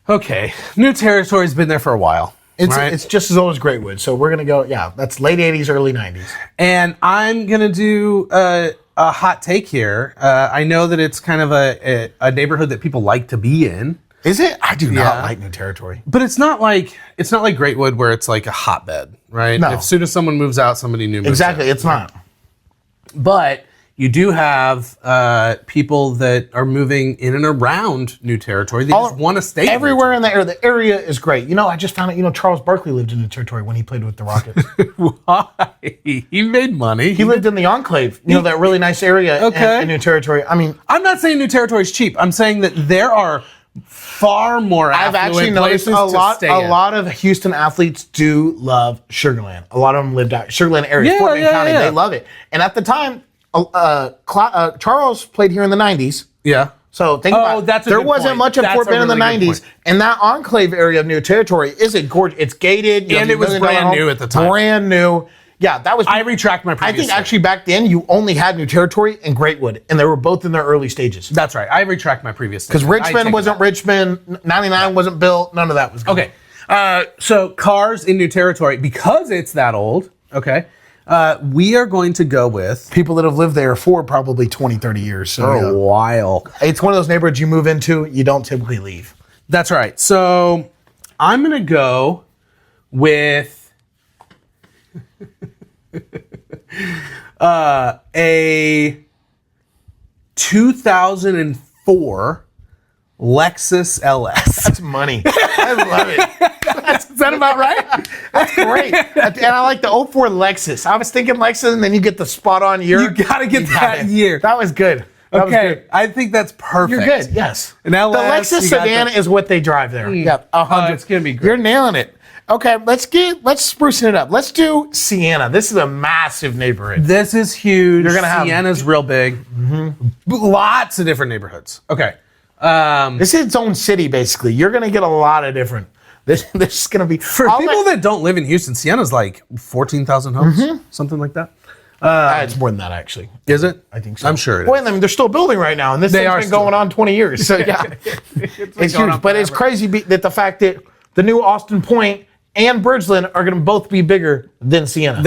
Okay, New Territory's been there for a while. It's just as old as Greatwood, so we're gonna go. Yeah, that's late '80s, early '90s. And I'm gonna do a hot take here. I know that it's kind of a neighborhood that people like to be in. Is it? I do not like New Territory. But it's not like Greatwood where it's like a hotbed, right? No. As soon as someone moves out, somebody new moves Exactly, out. it's not. But you do have people that are moving in and around New Territory. They just want to stay everywhere in the area. The area is great. You know, I just found out. Charles Barkley lived in New Territory when he played with the Rockets. Why? He made money. He lived in the Enclave. That really nice area in New Territory. I mean, I'm not saying New Territory is cheap. I'm saying that there are far more I've actually noticed a lot of Houston athletes do love Sugarland. A lot of them lived out Sugarland area, Fort Bend County. They love it. And at the time, Charles played here in the 90s. Yeah. So think about it. There wasn't much of Fort Bend in the 90s. And that enclave area of New Territory is a gorgeous. It's gated. And it was brand new at the time. Brand new. Yeah, that was. I retract my previous statement. Actually back then you only had New Territory and Greatwood, and they were both in their early stages. That's right. I retract my previous statement. Because Richmond wasn't Richmond, 99 wasn't built, none of that was good. Okay. So cars in New Territory, because it's that old, okay, we are going to go with people that have lived there for probably 20, 30 years. So for a while. It's one of those neighborhoods you move into, you don't typically leave. That's right. So I'm going to go with a 2004 Lexus LS. That's money. I love it. Is that about right? That's great. And I like the 04 Lexus. I was thinking Lexus, and then you get the spot on year. You got to get that year. That was good. Okay, I think that's perfect. You're good, yes. An LS, the Lexus sedan is what they drive there. Yep, 100. It's going to be great. You're nailing it. Okay, let's sprucing it up. Let's do Sienna. This is a massive neighborhood. This is huge. You're gonna have Sienna's real big. Lots of different neighborhoods. Okay. This is its own city, basically. You're gonna get a lot of different. This is gonna be For people that don't live in Houston, Sienna's like 14,000 homes, something like that. it's more than that, actually. Is it? I think so. I'm sure it is. Well, I mean, they're still building right now, and this thing's been going on 20 years. So yeah, it's huge. But it's crazy that the fact that the new Austin Point and Bridgeland are going to both be bigger than Sienna.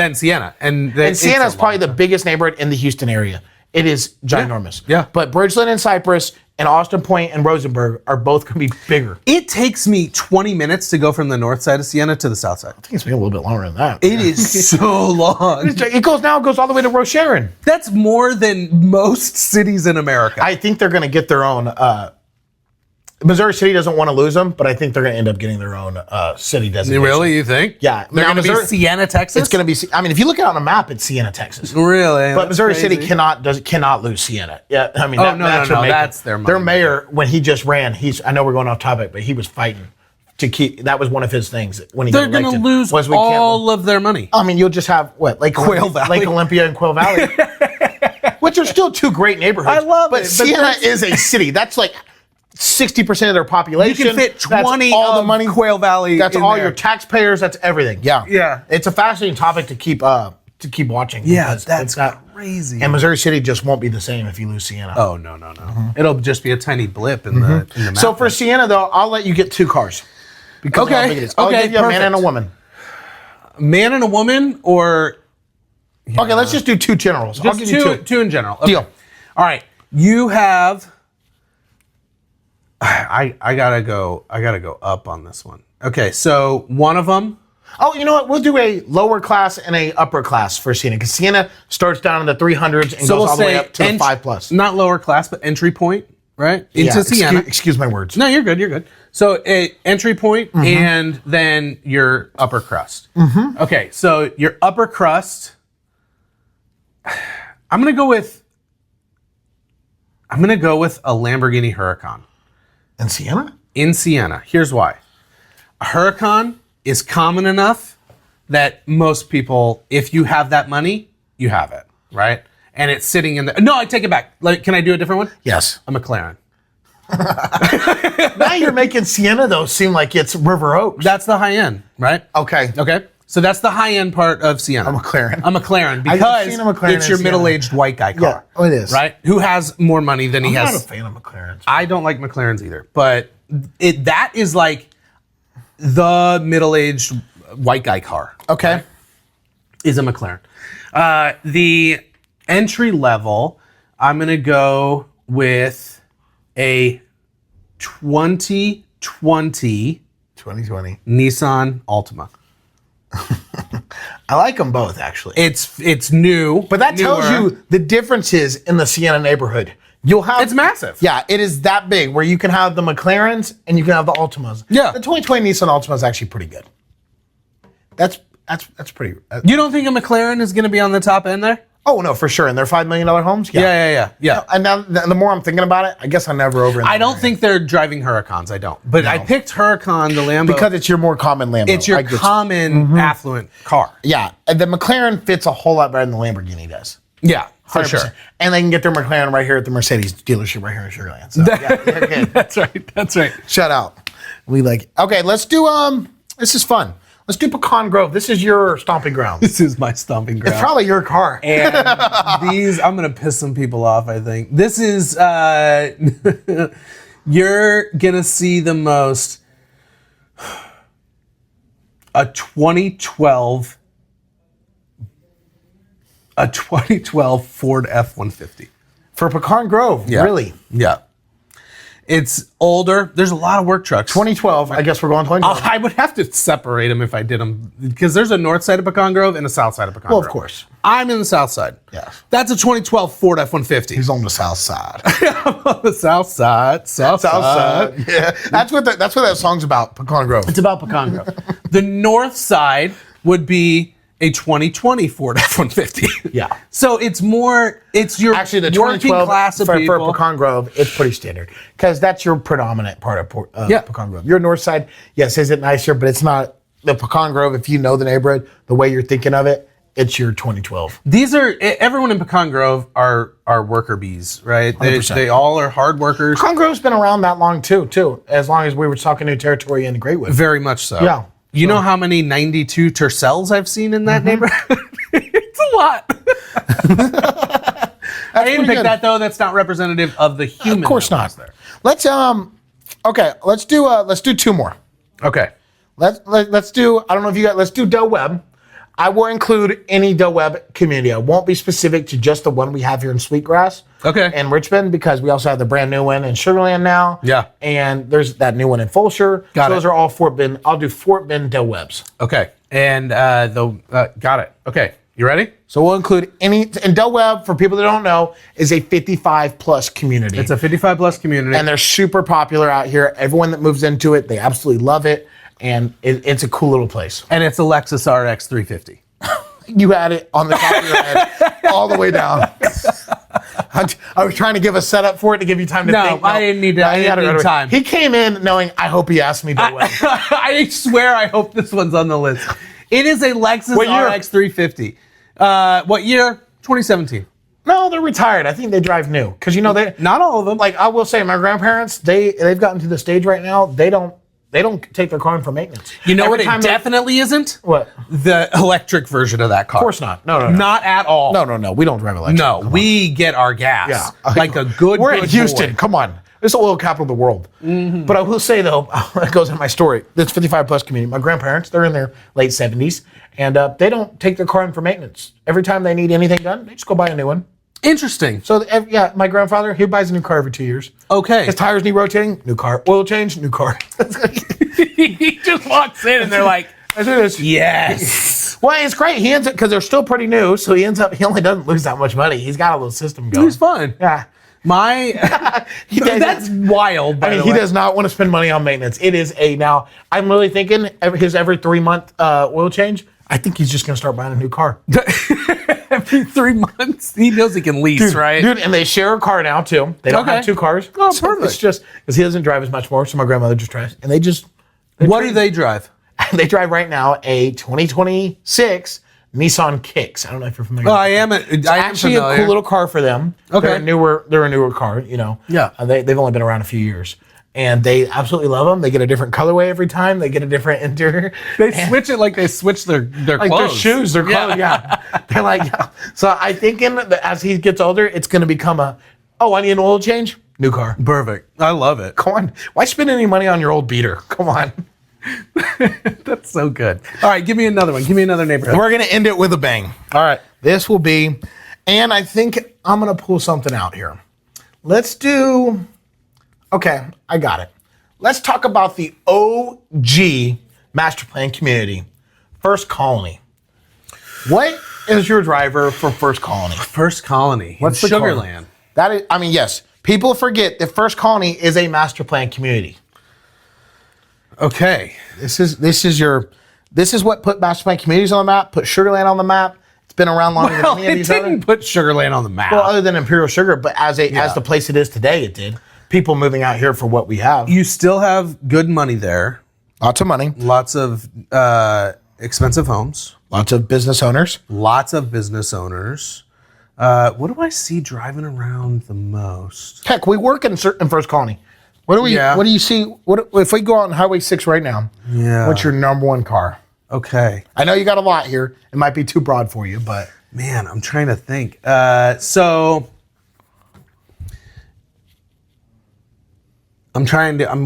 And Sienna is probably the biggest neighborhood in the Houston area. It is ginormous. Yeah. But Bridgeland and Cypress and Austin Point and Rosenberg are both going to be bigger. It takes me 20 minutes to go from the north side of Sienna to the south side. I think it's maybe a little bit longer than that. It is so long. It goes all the way to Rocheron. That's more than most cities in America. I think they're going to get their own. Missouri City doesn't want to lose them, but I think they're going to end up getting their own city designation. Really, you think? Yeah. They're going to be Sienna, Texas? It's going to be. I mean, if you look at it on a map, it's Sienna, Texas. Really? But Missouri City cannot lose Sienna. Yeah. I mean, that's their money. Their mayor, when he just ran, I know we're going off topic, but he was fighting to keep. That was one of his things when he got elected. They're going to lose all of their money. I mean, you'll just have like Quail Valley, Lake Olympia, and Quail Valley, which are still two great neighborhoods. I love it. But Sienna is a city. That's like 60% of their population. You can fit 20 that's all the money. Quail Valley. That's all your taxpayers. That's everything. Yeah. Yeah. It's a fascinating topic to keep watching. Yeah, that's crazy. And Missouri City just won't be the same if you lose Sienna. Oh, no. It'll just be a tiny blip in the map. So for Sienna, though, I'll let you get two cars. Because of how big it is. I'll give you a man and a woman. A man and a woman, or... Yeah. Okay, let's just do two generals. I'll give you two in general. Okay. Deal. All right. You have... I gotta go up on this one. Okay, so one of them. Oh, you know what? We'll do a lower class and a upper class for Sienna, because Sienna starts down in the 300s and goes all the way up to the 5+. Not lower class, but entry point, right? Into Sienna. Excuse my words. No, you're good. You're good. So a entry point and then your upper crust. Okay, so your upper crust. I'm gonna go with a Lamborghini Huracan. In Sienna? In Sienna. Here's why. A Huracan is common enough that most people, if you have that money, you have it, right? And it's sitting in the... No, I take it back. Can I do a different one? Yes. A McLaren. Now you're making Sienna, though, seem like it's River Oaks. That's the high end, right? Okay. So that's the high end part of Sienna. A McLaren. Because it's your middle-aged white guy car. Yeah, it is. Right? Who has more money than he has. I'm not a fan of McLarens. I don't like McLarens either. But that is like the middle-aged white guy car. Okay. Right? Is a McLaren. The entry level, I'm going to go with a 2020 Nissan Ultima. I like them both, actually. It's new, but that tells you the differences in the Sienna neighborhood. It's massive. Yeah, it is that big where you can have the McLarens and you can have the Ultimas. Yeah, the 2020 Nissan Ultima is actually pretty good. That's pretty. You don't think a McLaren is going to be on the top end there? Oh no, for sure. And they're $5 million homes. Yeah. And now the more I'm thinking about it, I guess I'm never over. I don't think they're driving Huracans. I don't. But no. I picked Huracan, the Lambo, because it's your more common Lambo. It's your common affluent car. Yeah, and the McLaren fits a whole lot better than the Lamborghini does. Yeah, for 100%. Sure. And they can get their McLaren right here at the Mercedes dealership right here in Sugar Land. So, okay. That's right. Shout out. Okay, let's do this is fun. Let's do Pecan Grove. This is your stomping ground. This is my stomping ground. It's probably your car. And I'm going to piss some people off, I think. This is, you're going to see the most, a 2012 Ford F-150. For Pecan Grove, really? Yeah. It's older. There's a lot of work trucks. 2012. I guess we're going 2012. I would have to separate them if I did them, because there's a north side of Pecan Grove and a south side of Pecan Grove. Well, of course. I'm in the south side. Yeah. That's a 2012 Ford F-150. He's on the south side. I'm on the south side. South side. Yeah. That's what that song's about, Pecan Grove. It's about Pecan Grove. The north side would be a 2020 Ford F-150. Yeah. So it's your actually the working 2012 class of for people. Pecan Grove, it's pretty standard because that's your predominant part of Pecan Grove. Your north side, yes, is it nicer, but it's not the Pecan Grove, if you know the neighborhood, the way you're thinking of it, it's your 2012. These are, everyone in Pecan Grove are worker bees, right? They all are hard workers. Pecan Grove's been around that long too, as long as we were talking new territory in Greatwood. Very much so. Yeah. You know how many 92 Tercels I've seen in that neighborhood? It's a lot. I didn't pick that though. That's not representative of the human. Of course not. There. Let's do two more. Okay. Let's do, I don't know if you got, let's do Del Webb. I will include any Del Webb community. I won't be specific to just the one we have here in Sweetgrass. Okay. And Richmond, because we also have the brand new one in Sugarland now. Yeah. And there's that new one in Fulshire. Those are all Fort Bend. I'll do Fort Bend Del Webbs. Okay. And got it. Okay. You ready? So we'll include any, and Del Webb, for people that don't know, is a 55 plus community. It's a 55 plus community. And they're super popular out here. Everyone that moves into it, they absolutely love it. And it's a cool little place. And it's a Lexus RX 350. You had it on the top of your head all the way down. I was trying to give a setup for it to give you time to think. No, I didn't need time. He came in knowing, I hope he asked me the way. I swear I hope this one's on the list. It is a Lexus RX 350. What year? 2017. No, they're retired. I think they drive new. Because, they... Not all of them. Like, I will say, my grandparents, they've gotten to the stage right now, they don't take their car in for maintenance. You know what it definitely isn't? What? The electric version of that car. Of course not. No. Not at all. No. We don't drive electric. No, we get our gas. Yeah. Like a good We're in Houston. boy. Come on. This is the oil capital of the world. Mm-hmm. But I will say, though, it goes in my story, this 55 plus community, my grandparents, they're in their late 70s, and they don't take their car in for maintenance. Every time they need anything done, they just go buy a new one. Interesting. So, my grandfather, he buys a new car every 2 years. Okay. His tires need rotating, new car. Oil change, new car. He just walks in and they're like, yes. Well, it's great. He ends up, because they're still pretty new, so he only doesn't lose that much money. He's got a little system going. He's fine. Yeah. That's wild, by the way. He does not want to spend money on maintenance. It is now, I'm really thinking his every 3 month oil change, I think he's just going to start buying a new car. Every 3 months? He knows he can lease, right? Dude, and they share a car now, too. They don't have two cars. Oh, perfect. It's just, because he doesn't drive as much more, so my grandmother just drives. And what do they drive? They drive right now a 2026 Nissan Kicks. I don't know if you're familiar. Oh, I am. It's actually a cool little car for them. Okay. They're a newer car, Yeah. They've only been around a few years. And they absolutely love them. They get a different colorway every time. They get a different interior. They switch it like they switch their like clothes. Their shoes, their clothes, yeah. They're like, yeah. So I think that as he gets older, it's going to become I need an oil change? New car. Perfect. I love it. Come on. Why spend any money on your old beater? Come on. That's so good. All right, give me another one. Give me another neighborhood. We're going to end it with a bang. All right. This will be, and I think I'm going to pull something out here. Okay, I got it. Let's talk about the OG master plan community, First Colony. What is your driver for First Colony? First Colony. What's the Sugarland? That is, yes. People forget that First Colony is a master plan community. Okay. This is what put master plan communities on the map, put Sugarland on the map. It's been around longer than any of these other. It didn't put Sugarland on the map. Well, other than Imperial Sugar, but as the place it is today, it did. People moving out here for what we have. You still have good money there. Lots of money. Lots of expensive homes. Lots of business owners. What do I see driving around the most? Heck, we work in First Colony. What do you see? What if we go out on Highway 6 right now? Yeah. What's your number one car? Okay. I know you got a lot here. It might be too broad for you, but man, I'm trying to think. I'm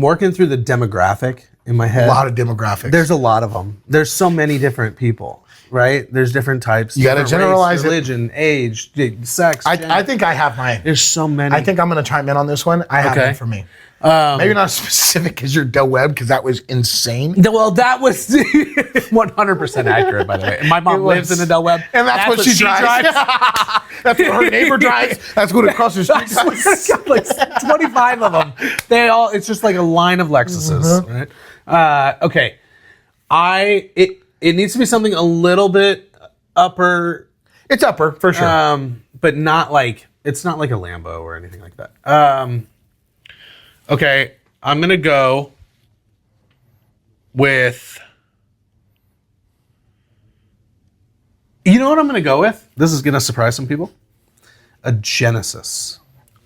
working through the demographic in my head. A lot of demographics. There's a lot of them. There's so many different people, right? There's different types. You got to generalize religion, age, sex. I think I have my. There's so many. I think I'm going to chime in on this one. I have one for me. Maybe not specific as your Del Webb, because that was insane. Well, that was 100% accurate, by the way. My mom lives in the Del Webb. And that's what she drives. That's what her neighbor drives. That's what across the street drives. Like 25 of them. It's just like a line of Lexuses, right? Okay. It needs to be something a little bit upper. It's upper, for sure. But not like, it's not like a Lambo or anything like that. Okay, I'm going to go with You know what I'm going to go with? This is going to surprise some people. A Genesis.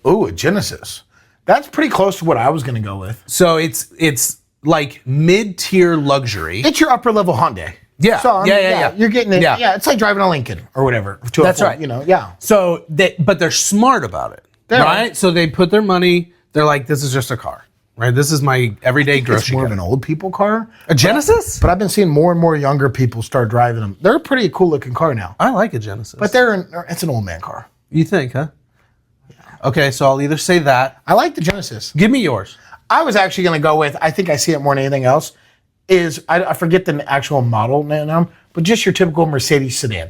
Ooh, a Genesis. That's pretty close to what I was going to go with. So it's like mid-tier luxury. It's your upper level Hyundai. Yeah. So, I mean, Yeah. You're getting it. Yeah. Yeah. It's like driving a Lincoln or whatever. That's right. You know, yeah. So but they're smart about it, right? So they put their money. They're like, this is just a car, right? This is my everyday grocery. It's more of an old people car. A Genesis? But I've been seeing more and more younger people start driving them. They're a pretty cool looking car now. I like a Genesis. But it's an old man car. You think, huh? Yeah. Okay, so I'll either say that. I like the Genesis. Give me yours. I was actually going to go with, I think I see it more than anything else, I forget the actual model now, but just your typical Mercedes sedan.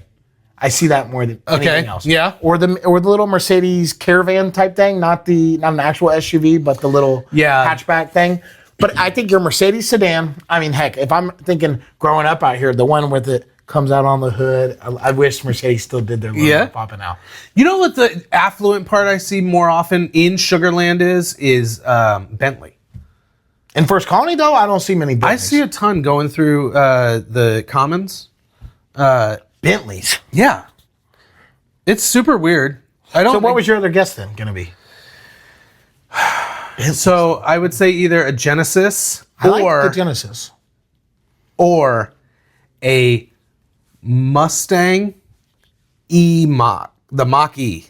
I see that more than anything else. Yeah. Or the little Mercedes Caravan type thing, not an actual SUV, but the little hatchback thing. But I think your Mercedes sedan, I mean, heck, if I'm thinking growing up out here, the one with it comes out on the hood, I wish Mercedes still did their logo popping out. You know what the affluent part I see more often in Sugarland is Bentley. In First Colony, though, I don't see many Bentleys. I see a ton going through the Commons. Bentleys. Yeah. It's super weird. So what was your other guess then going to be? So I would say either a Genesis I like the Genesis. Or a Mustang E-Mach. The Mach-E.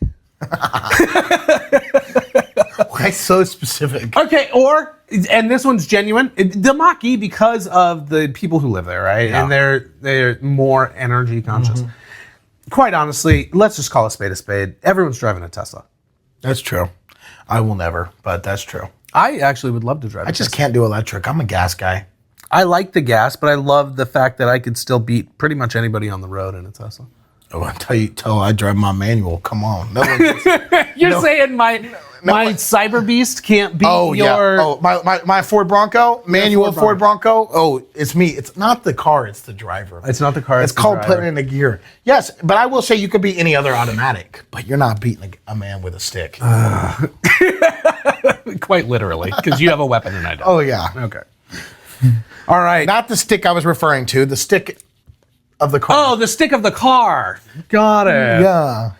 Why so specific? Okay, and this one's genuine. The Mach-E because of the people who live there, right? Yeah. And they're more energy conscious. Mm-hmm. Quite honestly, let's just call a spade a spade. Everyone's driving a Tesla. That's true. I will never, but that's true. I actually would love to drive a Tesla. I just can't do electric. I'm a gas guy. I like the gas, but I love the fact that I could still beat pretty much anybody on the road in a Tesla. Oh, I drive my manual. Come on. No one You're saying my Cyber Beast can't beat your... Yeah. Oh, my Ford Bronco, manual Ford Bronco. Oh, it's me. It's not the car, it's the driver. It's not the car, it's called putting in a gear. Yes, but I will say you could beat any other automatic, but you're not beating a man with a stick. Quite literally, because you have a weapon and I don't. Oh, yeah. Okay. All right. Not the stick I was referring to, the stick of the car. Oh, the stick of the car. Got it. Yeah.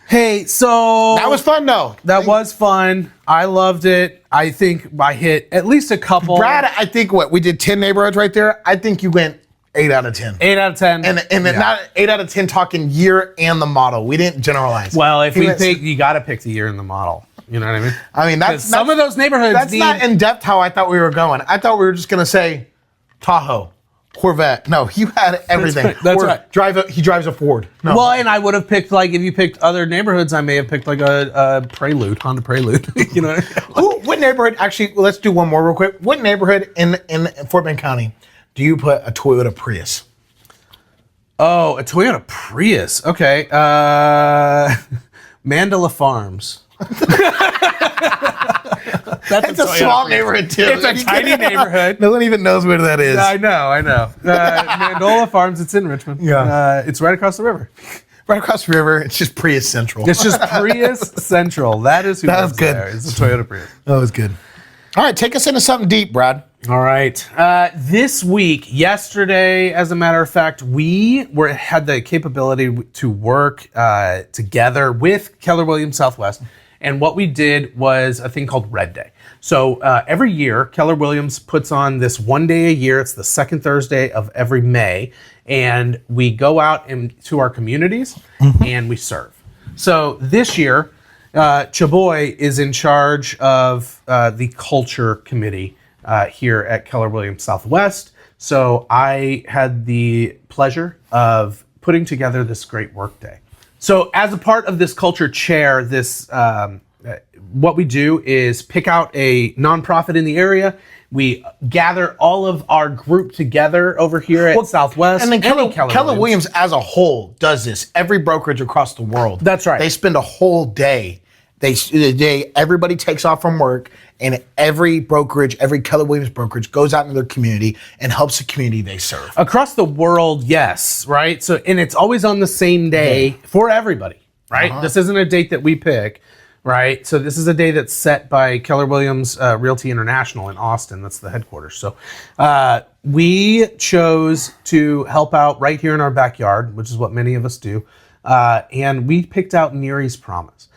Hey, so... That was fun, though. That was fun. I loved it. I think I hit at least a couple. Brad, I think we did 10 neighborhoods right there. I think you went 8 out of 10. 8 out of 10. And not 8 out of 10 talking year and the model. We didn't generalize. Well, if we pick, you got to pick the year and the model. You know what I mean? I mean, that's some of those neighborhoods. That's not in depth how I thought we were going. I thought we were just going to say Tahoe, Corvette. No, you had everything. That's right. He drives a Ford. No. Well, and I would have picked, like, if you picked other neighborhoods, I may have picked like a Prelude, Honda Prelude. You know what I mean? What neighborhood? Actually, let's do one more real quick. What neighborhood in Fort Bend County do you put a Toyota Prius? Oh, a Toyota Prius. Okay. Mandola Farms. That's a small neighborhood too. It's a tiny neighborhood. No one even knows where that is. I know. Mandola Farms. It's in Richmond. Yeah, it's right across the river. Right across the river. It's just Prius Central. It's just Prius Central. That is who that was good. There. It's a Toyota Prius. That was good. All right, take us into something deep, Brad. All right. This week, yesterday, as a matter of fact, we had the capability to work together with Keller Williams Southwest. And what we did was a thing called Red Day. So every year, Keller Williams puts on this one day a year. It's the second Thursday of every May. And we go out into our communities and we serve. So this year, Chaboy is in charge of the culture committee here at Keller Williams Southwest. So I had the pleasure of putting together this great work day. So as a part of this culture chair, what we do is pick out a nonprofit in the area. We gather all of our group together over here at Southwest. And then Keller Williams as a whole does this. Every brokerage across the world. That's right. They spend a whole day. Everybody takes off from work, and every brokerage, every Keller Williams brokerage goes out into their community and helps the community they serve. Across the world, yes, right? So, and it's always on the same day for everybody, right? This isn't a date that we pick. right? So this is a day that's set by Keller Williams Realty International in Austin. That's the headquarters. So we chose to help out right here in our backyard, which is what many of us do. And we picked out Neri's Promise.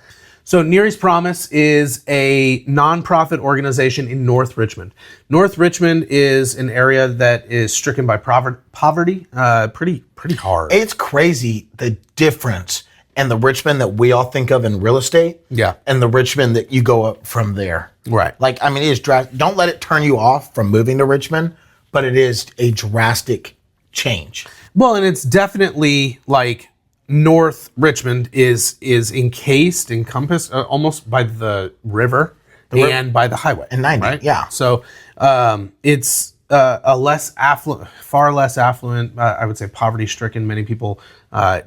So Neri's Promise is a nonprofit organization in North Richmond. North Richmond is an area that is stricken by poverty pretty hard. It's crazy the difference in the Richmond that we all think of in real estate, and the Richmond that you go up from there. Right. Like, I mean, it is don't let it turn you off from moving to Richmond, but it is a drastic change. Well, and it's definitely like North Richmond is encompassed almost by the river and by the highway. And 90, right? yeah. So it's a less affluent, far less affluent, I would say poverty-stricken. Many people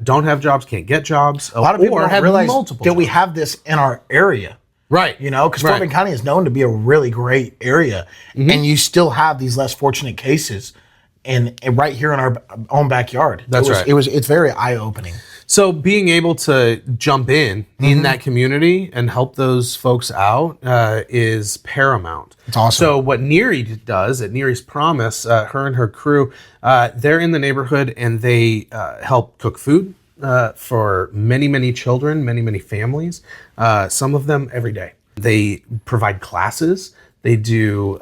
don't have jobs, can't get jobs. A lot of people don't realize that we jobs. have this in our area. Right. You know, because Fort Bend County is known to be a really great area. And you still have these less fortunate cases and right here in our own backyard. That's right. It's very eye-opening. So being able to jump in that community and help those folks out is paramount. It's awesome. So what Neri does at Neri's Promise, her and her crew, they're in the neighborhood and they help cook food for many, many children, many, many families, some of them every day. They provide classes. They do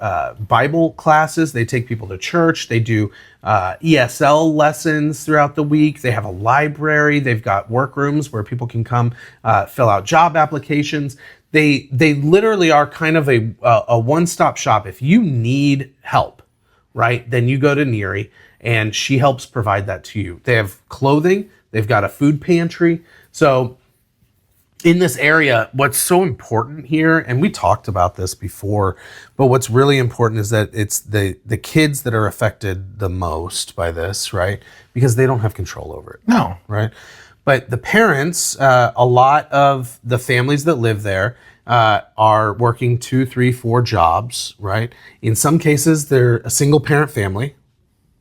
Bible classes. They take people to church. They do ESL lessons throughout the week. They have a library. They've got workrooms where people can come fill out job applications. They literally are kind of a one-stop shop. If you need help, right, then you go to Neri, and she helps provide that to you. They have clothing. They've got a food pantry. So in this area, what's so important here, and we talked about this before, but what's really important is that it's the kids that are affected the most by this, right? Because they don't have control over it. No. Right? But the parents, a lot of the families that live there are working 2, 3, 4 jobs, right? In some cases, they're a single parent family,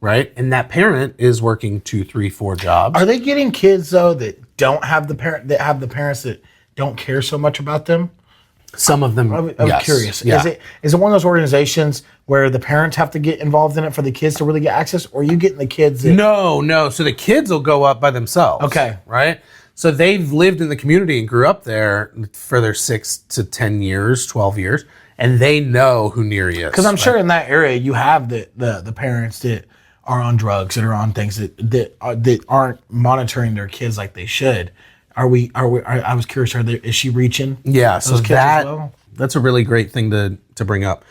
right? And that parent is working 2, 3, 4 jobs. Are they getting kids, though, that don't have the parents that don't care so much about them? Some of them, I'm yes. curious. Yeah. Is it one of those organizations where the parents have to get involved in it for the kids to really get access, or are you getting the kids that... No. So the kids will go up by themselves. Okay. Right? So they've lived in the community and grew up there for their 6 to 10 years, 12 years, and they know who Neri is. Because I'm sure in that area you have the parents that are on drugs, that are on things that aren't monitoring their kids like they should. I was curious, is she reaching? Yeah, so those kids as well? That's a really great thing to bring up.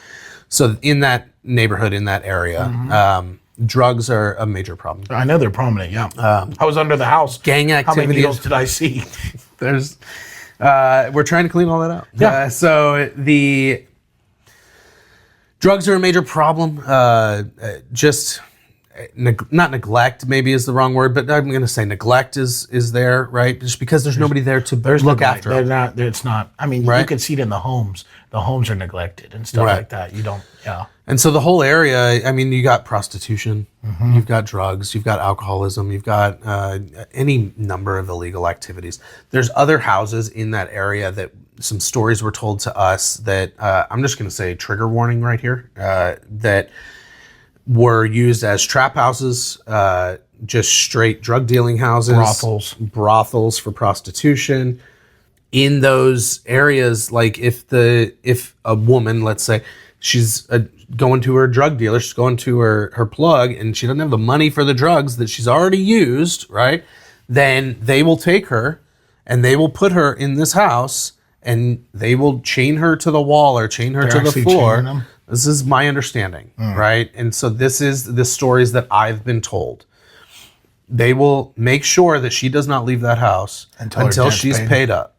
So in that neighborhood, in that area, drugs are a major problem. I know they're prominent, yeah. I was under the house. Gang activities. How many needles did I see? There's, we're trying to clean all that out. Yeah. So the drugs are a major problem. Not neglect maybe is the wrong word, but I'm going to say neglect is there, right? Just because there's nobody there to look after them. It's not. I mean, you can see it in the homes. The homes are neglected and stuff like that. You don't, And so the whole area, I mean, you got prostitution, you've got drugs, you've got alcoholism, you've got any number of illegal activities. There's other houses in that area that some stories were told to us that I'm just going to say trigger warning right here, that were used as trap houses, just straight drug dealing houses, brothels for prostitution. In those areas, like if a woman, let's say, she's going to her drug dealer, she's going to her plug, and she doesn't have the money for the drugs that she's already used, right? Then they will take her and they will put her in this house and they will chain her to the wall or chain her to the floor. This is my understanding, right? And so this is the stories that I've been told. They will make sure that she does not leave that house until she's paid up.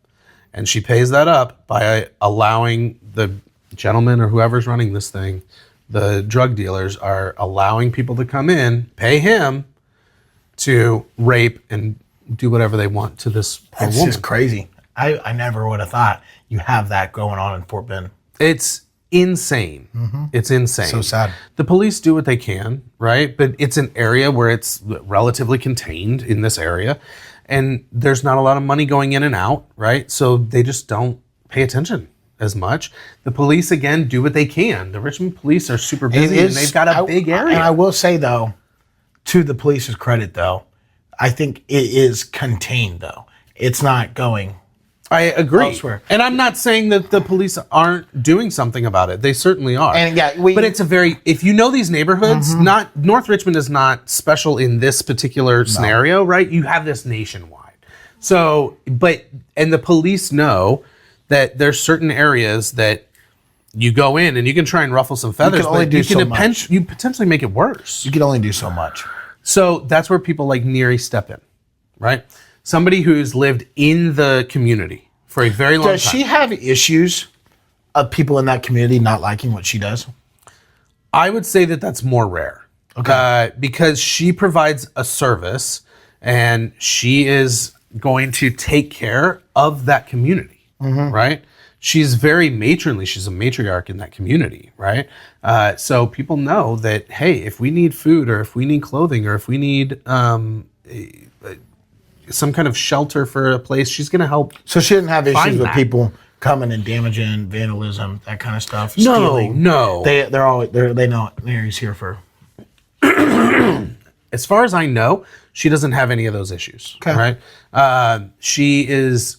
And she pays that up by allowing the gentleman or whoever's running this thing, the drug dealers are allowing people to come in, pay him to rape and do whatever they want to this poor woman. It's just crazy. I never would have thought you have that going on in Fort Bend. It's insane. It's insane. So sad. The police do what they can, right? But it's an area where it's relatively contained in this area, and there's not a lot of money going in and out, right? So they just don't pay attention as much. The police, again, do what they can. The Richmond police are super busy, and they've got a big area. And I will say, though, to the police's credit, though, I think it is contained, though. It's not going. I agree. Elsewhere. And I'm not saying that the police aren't doing something about it. They certainly are. And yeah, but it's if you know these neighborhoods, not North Richmond is not special in this particular scenario, right? You have this nationwide. So, and the police know that there's certain areas that you go in and you can try and ruffle some feathers, but you potentially make it worse. You can only do so much. So that's where people like Neri step in, right? Somebody who's lived in the community for a very long time. Does she have issues of people in that community not liking what she does? I would say that that's more rare. Okay. Because she provides a service and she is going to take care of that community, right? She's very matronly. She's a matriarch in that community, right? So people know that, hey, if we need food or if we need clothing or if we need some kind of shelter for a place, she's going to help. So she didn't have issues with people coming and damaging, vandalism, that kind of stuff. Stealing. No. They know Neri's here for. As far as I know, she doesn't have any of those issues. Okay. Right? She is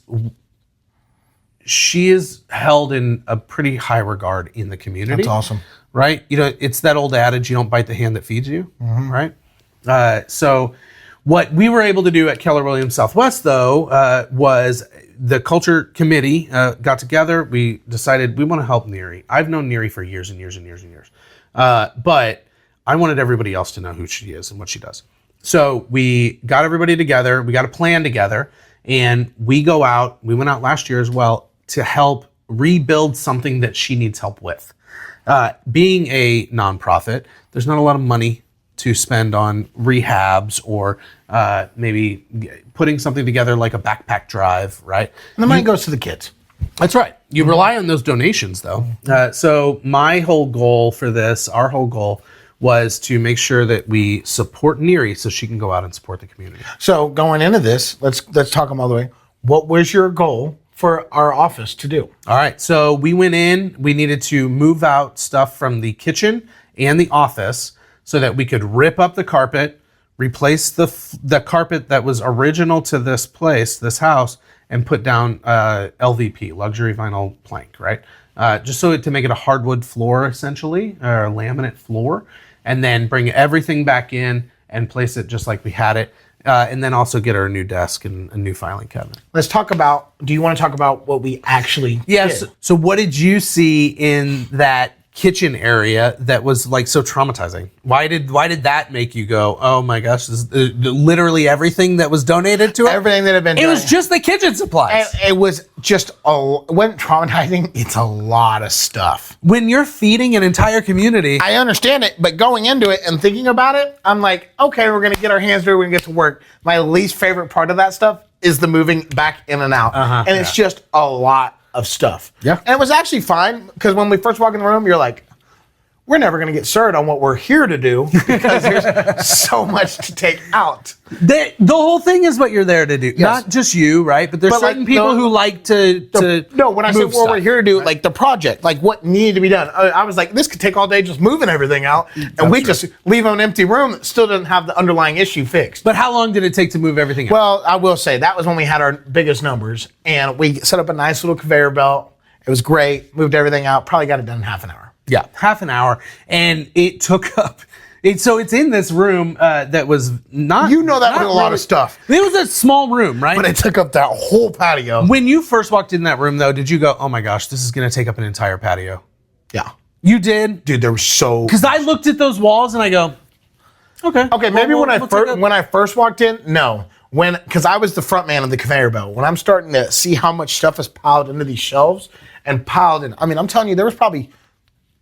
held in a pretty high regard in the community. That's awesome. Right? You know, it's that old adage, you don't bite the hand that feeds you, right? So what we were able to do at Keller Williams Southwest, though, was the culture committee got together. We decided we want to help Neri. I've known Neri for years and years and years and years. But I wanted everybody else to know who she is and what she does. So we got everybody together. We got a plan together. And we went out last year as well to help rebuild something that she needs help with. Being a nonprofit, there's not a lot of money to spend on rehabs or maybe putting something together like a backpack drive, right? And the money goes to the kids. That's right. You rely on those donations, though. So my whole goal for this, our whole goal, was to make sure that we support Neri so she can go out and support the community. So going into this, let's talk them all the way. What was your goal for our office to do? All right. So we went in. We needed to move out stuff from the kitchen and the office so that we could rip up the carpet, replace the carpet that was original to this place, this house, and put down LVP, luxury vinyl plank, right? Just so to make it a hardwood floor, essentially, or a laminate floor, and then bring everything back in and place it just like we had it, and then also get her a new desk and a new filing cabinet. Let's talk about, do you want to talk about what we actually Yes. did? So what did you see in that kitchen area that was like so traumatizing? Why did that make you go, oh my gosh, this is literally everything that was donated to it? Everything that had been It was just the kitchen supplies. It was just, when traumatizing, it's a lot of stuff. When you're feeding an entire community. I understand it, but going into it and thinking about it, I'm like, okay, we're going to get our hands dirty, we're going to get to work. My least favorite part of that stuff is the moving back in and out. And it's just a lot of stuff. Yeah. And it was actually fine, because when we first walk in the room, you're like, we're never going to get served on what we're here to do because there's so much to take out. The whole thing is what you're there to do. Yes. Not just you, right? But there's certain people who like to No, when I said what we're here to do, right? Like the project, like what needed to be done. I was like, this could take all day just moving everything out. And we just leave an empty room that still doesn't have the underlying issue fixed. But how long did it take to move everything out? Well, I will say that was when we had our biggest numbers. And we set up a nice little conveyor belt. It was great. Moved everything out. Probably got it done in half an hour. Yeah, half an hour, and it took up. So it's in this room that was not. You know that was a lot of stuff. It was a small room, right? But it took up that whole patio. When you first walked in that room, though, did you go, "Oh my gosh, this is going to take up an entire patio"? Yeah, you did, dude. There was so because I looked at those walls and I go, "Okay, maybe when I first walked in, no." Because I was the front man of the conveyor belt. When I'm starting to see how much stuff is piled into these shelves and piled in, I mean, I'm telling you, there was probably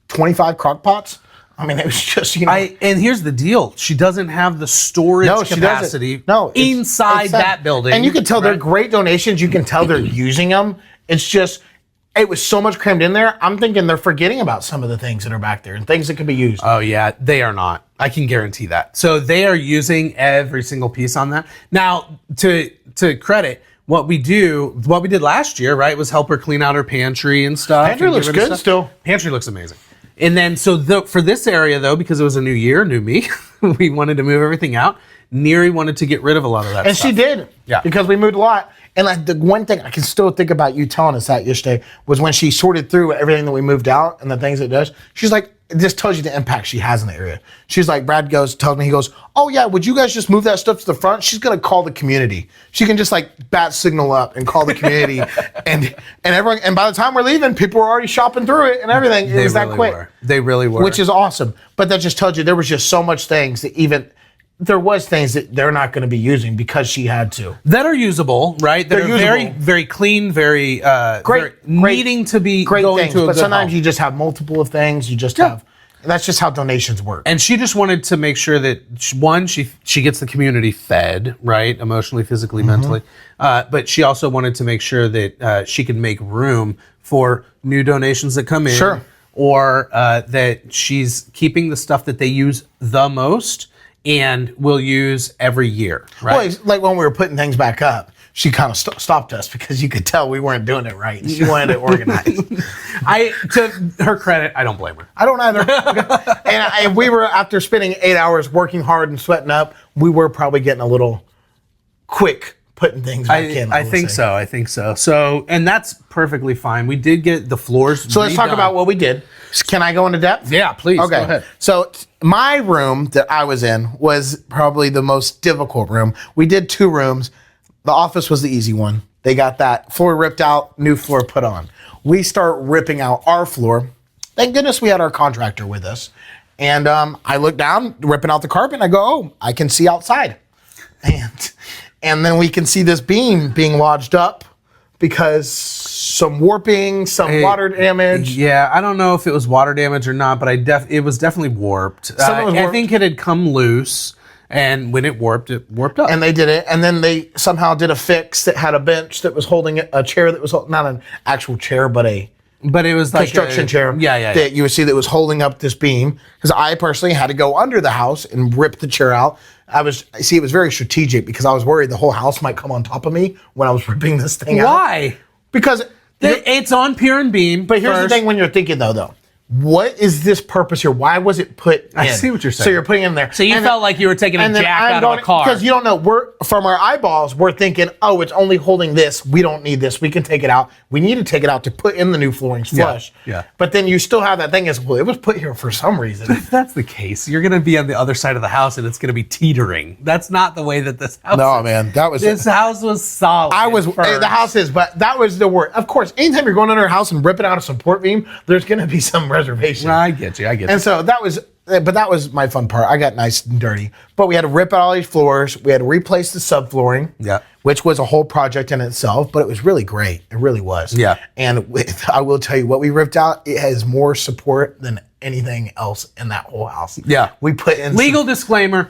25 crock pots. I mean, it was just, and here's the deal. She doesn't have the storage capacity inside that building. And you can tell they're great donations. You can tell they're using them. It's just, it was so much crammed in there. I'm thinking they're forgetting about some of the things that are back there and things that could be used. Oh, yeah. They are not. I can guarantee that. So they are using every single piece on that. Now, to credit, what we did last year, right, was help her clean out her pantry and stuff. Pantry looks good still. Pantry looks amazing. And then, for this area, though, because it was a new year, new me, we wanted to move everything out. Neri wanted to get rid of a lot of that stuff. And she did. Yeah. Because we moved a lot. And like the one thing I can still think about you telling us that yesterday was when she sorted through everything that we moved out and the things it does. She's like, it just tells you the impact she has in the area. She's like, Brad tells me, he goes, oh yeah, would you guys just move that stuff to the front? She's gonna call the community. She can just like bat signal up and call the community, and everyone. And by the time we're leaving, people were already shopping through it and everything. It was that quick. They really were, which is awesome. But that just tells you there was just so much things that even. There was things that they're not going to be using because she had to. That are usable, right? That are usable. Very, very clean, very needing to be great going things, to a but good sometimes home. you just have multiple of things. You just have. That's just how donations work. And she just wanted to make sure that she gets the community fed, right, emotionally, physically, mentally. But she also wanted to make sure that she could make room for new donations that come in. Sure. Or that she's keeping the stuff that they use the most and will use every year, right? Well, it's like when we were putting things back up, she kind of stopped us because you could tell we weren't doing it right. She wanted it organized. To her credit, I don't blame her. I don't either. And we were, after spending 8 hours working hard and sweating up, we were probably getting a little quick putting things back in. I think so. So, and that's perfectly fine. We did get the floors. So let's talk about what we did. Can I go into depth? Yeah, please. Okay. Go ahead. So my room that I was in was probably the most difficult room. We did 2 rooms. The office was the easy one. They got that floor ripped out, new floor put on. We start ripping out our floor. Thank goodness we had our contractor with us. And I look down, ripping out the carpet, and I go, oh, I can see outside. And then we can see this beam being lodged up because some warping, some water damage. Yeah, I don't know if it was water damage or not, but it was definitely warped. I think it had come loose, and when it warped up. And they did it, and then they somehow did a fix that had a bench that was holding a chair that was not an actual chair, but it was like construction chair. Yeah. That you would see that was holding up this beam. Because I personally had to go under the house and rip the chair out. It was very strategic because I was worried the whole house might come on top of me when I was ripping this thing out. Why? Because it's on pier and beam. But here's the thing: when you're thinking though. What is this purpose here? Why was it put in? I see what you're saying. So you're putting it in there. So you felt like you were taking a jack out of a car. Because you don't know. From our eyeballs, we're thinking, oh, it's only holding this. We don't need this. We can take it out. We need to take it out to put in the new floorings flush. Yeah. But then you still have that thing as, well, it was put here for some reason. If that's the case, you're going to be on the other side of the house and it's going to be teetering. That's not the way that this house No, is. man. This house was solid. The house is, but that was the word. Of course, anytime you're going under a house and ripping out a support beam, there's going to be some reservation. I get you. And so that was my fun part. I got nice and dirty. But we had to rip out all these floors. We had to replace the subflooring, which was a whole project in itself, but it was really great. It really was. Yeah. And I will tell you, what we ripped out, it has more support than anything else in that whole house. Yeah. We put in legal disclaimer.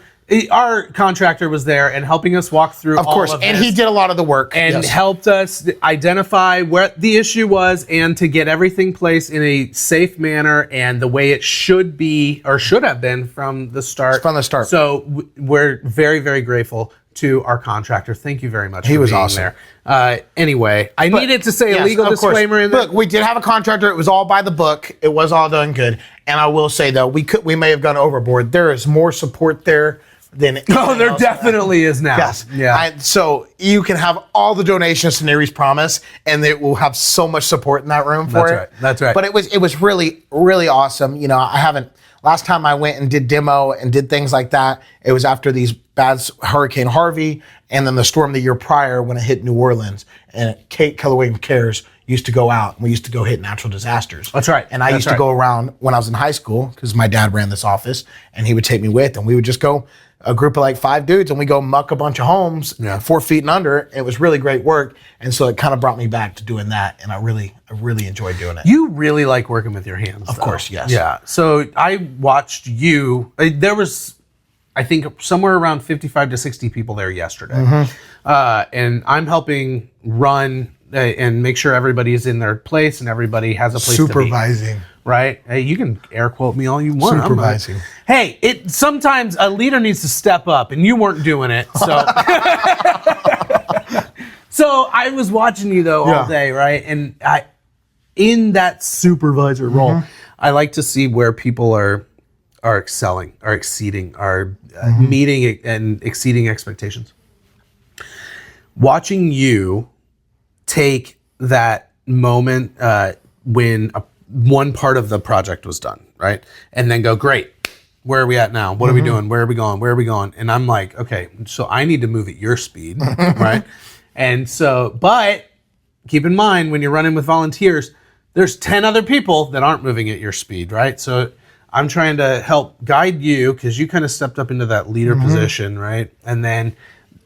Our contractor was there and helping us walk through all of this. And he did a lot of the work. And helped us identify where the issue was and to get everything placed in a safe manner and the way it should be or should have been from the start. So we're very, very grateful to our contractor. Thank you very much for being awesome there. Anyway, I needed to say a legal disclaimer in there. Look, we did have a contractor. It was all by the book. It was all done good. And I will say, though, we may have gone overboard. There is more support there than there definitely is now. Yes. Yeah. So you can have all the donations to Neri's Promise, and it will have so much support in that room for it. That's right. But it was really, really awesome. You know, last time I went and did demo and did things like that, it was after these bad Hurricane Harvey and then the storm the year prior when it hit New Orleans. And Kate Kellaway Cares used to go out and we used to go hit natural disasters. That's right. And I used to go around when I was in high school because my dad ran this office and he would take me with and we would just go a group of like 5 dudes and we go muck a bunch of homes 4 feet and under. It was really great work. And so it kind of brought me back to doing that. And I really enjoyed doing it. You really like working with your hands. Of course, yes. Yeah. So I watched you. There was, I think, somewhere around 55 to 60 people there yesterday. Mm-hmm. And I'm helping run and make sure everybody's in their place and everybody has a place to be. Supervising. Right? Hey, you can air quote me all you want. Supervising. Hey, sometimes a leader needs to step up, and you weren't doing it. So, So I was watching you though all day, right? And in that supervisor role, I like to see where people are excelling, are exceeding, are meeting and exceeding expectations. Watching you take that moment when one part of the project was done, right? And then go, great, where are we at now? What are we doing? Where are we going? Where are we going? And I'm like, okay, so I need to move at your speed, right? And so, but keep in mind, when you're running with volunteers, there's 10 other people that aren't moving at your speed, right? So I'm trying to help guide you because you kind of stepped up into that leader position, right? And then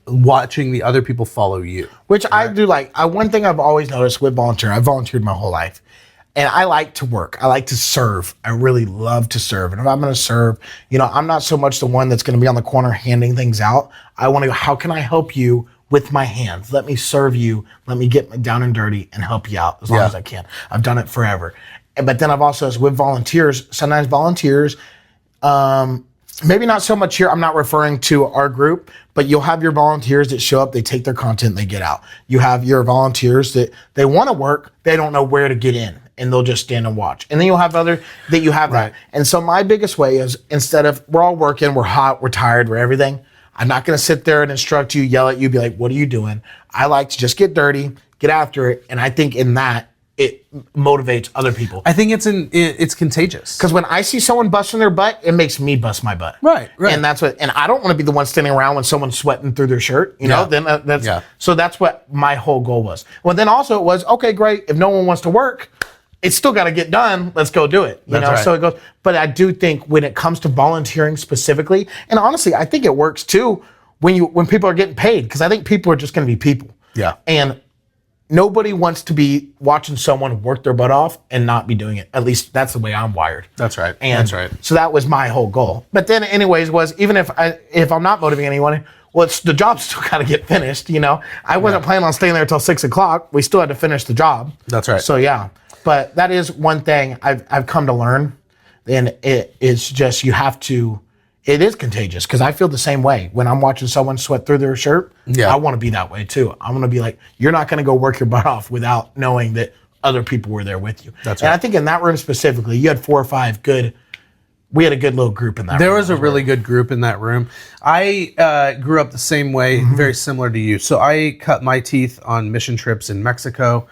watching the other people follow you. Which I do like. One thing I've always noticed with volunteering, I've volunteered my whole life. And I like to work. I like to serve. I really love to serve. And if I'm going to serve, I'm not so much the one that's going to be on the corner handing things out. I want to go, how can I help you with my hands? Let me serve you. Let me get down and dirty and help you out as long as I can. I've done it forever. But then I've also, as with volunteers, sometimes volunteers, maybe not so much here. I'm not referring to our group, but you'll have your volunteers that show up, they take their content, they get out. You have your volunteers that they want to work, they don't know where to get in, and they'll just stand and watch. And then you'll have other that you have that. And so my biggest way is, instead of we're all working, we're hot, we're tired, we're everything, I'm not going to sit there and instruct you, yell at you, be like, what are you doing? I like to just get dirty, get after it. And I think in that, it motivates other people. I think it's contagious. Because when I see someone busting their butt, it makes me bust my butt. Right. And and I don't want to be the one standing around when someone's sweating through their shirt, then so that's what my whole goal was. Well, then also it was, okay, great. If no one wants to work, it's still got to get done. Let's go do it. So it goes, but I do think when it comes to volunteering specifically, and honestly, I think it works too when people are getting paid, because I think people are just going to be people. Yeah. And nobody wants to be watching someone work their butt off and not be doing it. At least that's the way I'm wired. That's right. That's right. So that was my whole goal. But then anyways was, even if I'm not motivating anyone, well, the job's still got to get finished, I wasn't planning on staying there until 6 o'clock. We still had to finish the job. That's right. So yeah, but that is one thing I've come to learn. And it's just, it is contagious, because I feel the same way. When I'm watching someone sweat through their shirt, I want to be that way too. I want to be like, you're not going to go work your butt off without knowing that other people were there with you. That's right. And I think in that room specifically, you had 4 or 5 we had a good little group in that room. There was a really good group in that room. I grew up the same way, very similar to you. So I cut my teeth on mission trips in Mexico,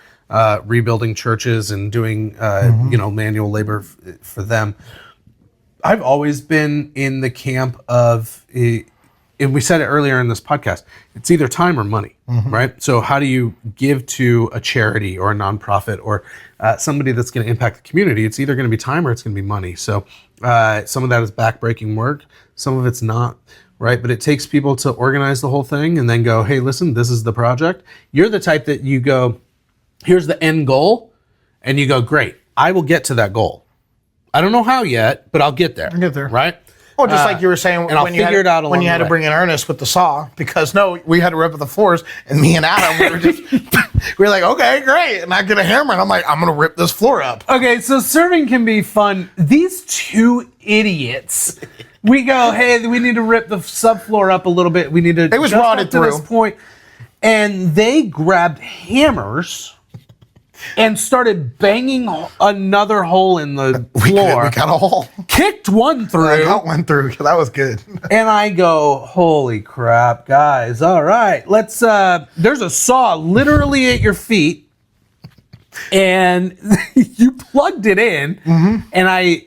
rebuilding churches and doing, manual labor for them. I've always been in the camp of, and we said it earlier in this podcast, it's either time or money, right? So how do you give to a charity or a nonprofit or somebody that's going to impact the community? It's either going to be time or it's going to be money. So some of that is backbreaking work. Some of it's not, right? But it takes people to organize the whole thing and then go, hey, listen, this is the project. You're the type that you go, here's the end goal. And you go, great, I will get to that goal. I don't know how yet, but I'll get there. I'll get there. Right? Well, just like you were saying, when you had to bring in Ernest with the saw, because we had to rip up the floors, and me and Adam, we were like, okay, great. And I get a hammer, and I'm like, I'm going to rip this floor up. Okay, so serving can be fun. These two idiots, we go, hey, we need to rip the subfloor up a little bit. We need to it was rotted through this point. And they grabbed hammers and started banging another hole in the floor. We got a hole. Kicked one through. I got one through. That was good. And I go, holy crap, guys. All right, let's, there's a saw literally at your feet. And you plugged it in. And I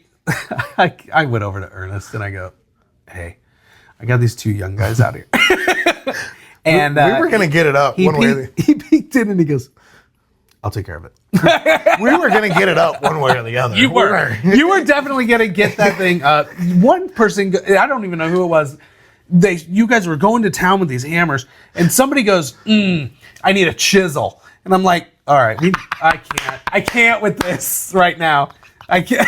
went over to Ernest and I go, hey, I got these 2 young guys out here. And we were going to get it up one way or the other. He peeked in and he goes, I'll take care of it. We were going to get it up one way or the other. You were. You were definitely going to get that thing. One person, I don't even know who it was. You guys were going to town with these hammers, and somebody goes, I need a chisel. And I'm like, all right, I can't with this right now. I can't.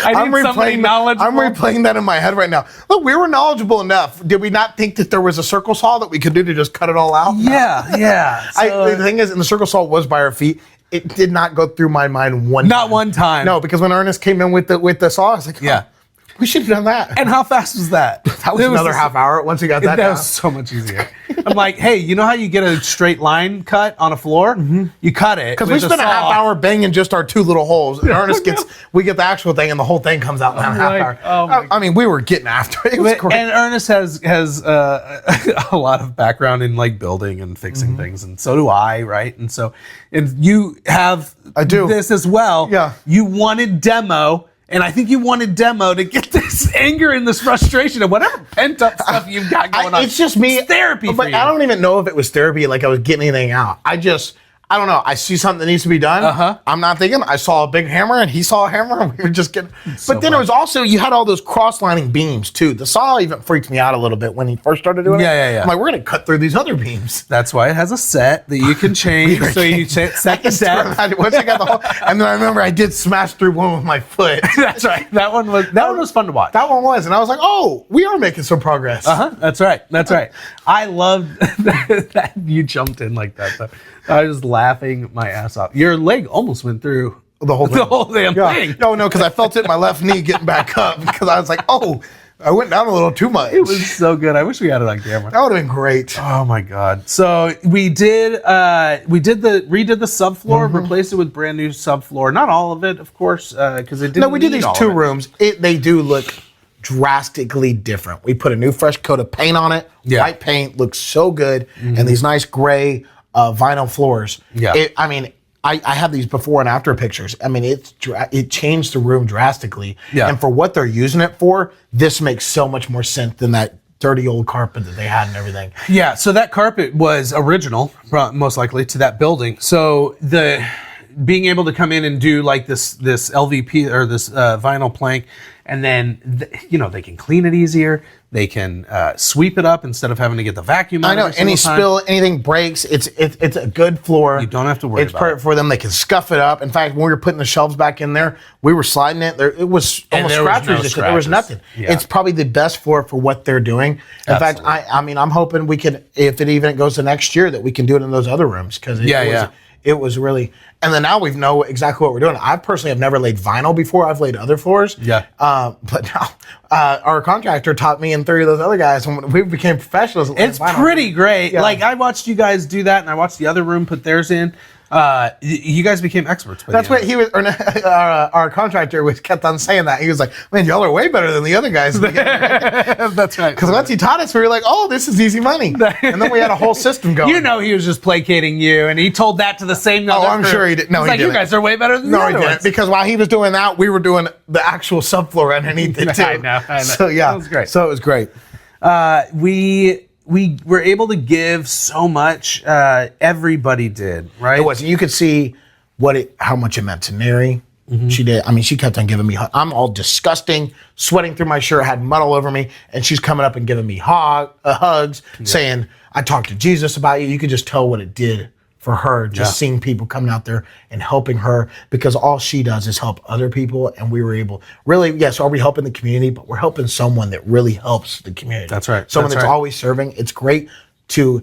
I'm replaying that in my head right now. Look, we were knowledgeable enough. Did we not think that there was a circle saw that we could do to just cut it all out? Yeah. The thing is, and the circle saw was by our feet. It did not go through my mind one time. No, because when Ernest came in with the saw, I was like, We should have done that. And how fast was that? That was another half hour once we got that That down. was so much easier. I'm like, hey, you know how you get a straight line cut on a floor? You cut it. Because we spent a half hour banging just our 2 little holes. And Ernest we get the actual thing, and the whole thing comes out in a half hour. I mean, we were getting after it. It was great. And Ernest has a lot of background in like building and fixing things, and so do I, right? And so, and you have this as well. Yeah. You wanted demo. And I think you wanted demo to get this anger and this frustration and whatever pent up stuff you've got going on. It's just me. It's therapy for but you. I don't even know if it was therapy, like I was getting anything out. I don't know. I see something that needs to be done. I'm not thinking. I saw a big hammer and he saw a hammer and we were just getting. But then it was also, you had all those cross-lining beams too. The saw even freaked me out a little bit when he first started doing it. Yeah. I'm like, we're going to cut through these other beams. That's why it has a set that you can change. So you set the set. Once I got the whole, and then I remember I did smash through one with my foot. That's right. That one was fun to watch. That one was, and I was like, oh, we are making some progress. That's right. I loved that you jumped in like that. Though. I was laughing my ass off. Your leg almost went through the whole damn thing. No, because I felt it in my left knee getting back up because I was like, oh, I went down a little too much. It was so good. I wish we had it on camera. That would have been great. Oh my God. So we redid the subfloor, replaced it with brand new subfloor. Not all of it, of course, because it didn't. No, we did these 2 rooms. They do look drastically different. We put a new fresh coat of paint on it. Yeah. White paint looks so good, and these nice gray vinyl floors. Yeah. I have these before and after pictures. I mean, it changed the room drastically. Yeah. And for what they're using it for, this makes so much more sense than that dirty old carpet that they had and everything. Yeah, so that carpet was original, most likely, to that building. So being able to come in and do like this LVP or this vinyl plank, and then they can clean it easier. They can sweep it up instead of having to get the vacuum out. I know, any spill, anything breaks, it's a good floor. You don't have to worry about it. It's perfect it. for them. They can scuff it up. In fact, when we were putting the shelves back in there, we were sliding it. It was almost scratch resistant. There was nothing. Yeah. It's probably the best floor for what they're doing. In fact, I'm hoping we can, if it even goes to next year, that we can do it in those other rooms because it was really. And then now we know exactly what we're doing. I personally have never laid vinyl before. I've laid other floors. Yeah. But now our contractor taught me and 3 of those other guys, and we became professionals. It's pretty great. Yeah. Like I watched you guys do that, and I watched the other room put theirs in. You guys became experts. That's what he was. Our contractor kept on saying that. He was like, "Man, y'all are way better than the other guys." That's right. Because once he taught us, we were like, "Oh, this is easy money," and then we had a whole system going. He was just placating you, and he told that to the same. I'm sure he did. No, he didn't. You guys are way better than the other ones. Because while he was doing that, we were doing the actual subfloor underneath it too. I know. So yeah, it was great. So it was great. We were able to give so much. Everybody did, right? It was. You could see how much it meant to Neri. She did. I mean, she kept on giving me. I'm all disgusting, sweating through my shirt, had mud all over me, and she's coming up and giving me hugs, saying, "I talked to Jesus about you." You could just tell what it did for her, just seeing people coming out there and helping her, because all she does is help other people, and we were able, really, yes, are we helping the community, but we're helping someone that really helps the community. That's right. Someone that's always serving. It's great to,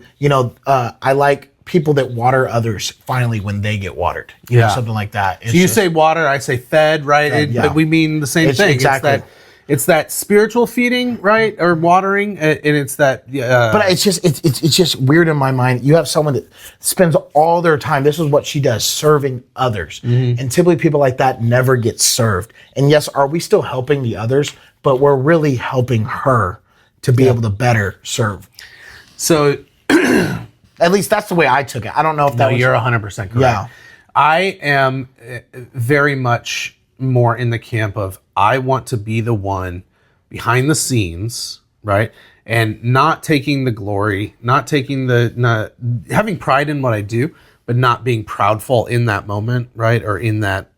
I like people that water others finally when they get watered. Something like that. So you say water, I say fed, right? But we mean the same thing. Exactly. It's that spiritual feeding, right, or watering, and it's that. But it's just weird in my mind. You have someone that spends all their time. This is what she does, serving others, and typically people like that never get served. And yes, are we still helping the others? But we're really helping her to be able to better serve. So, at least that's the way I took it. I don't know if that was. You're 100% correct. Yeah, I am very much more in the camp of I want to be the one behind the scenes, right? And not taking the glory, not having pride in what I do, but not being proudful in that moment, right? Or in that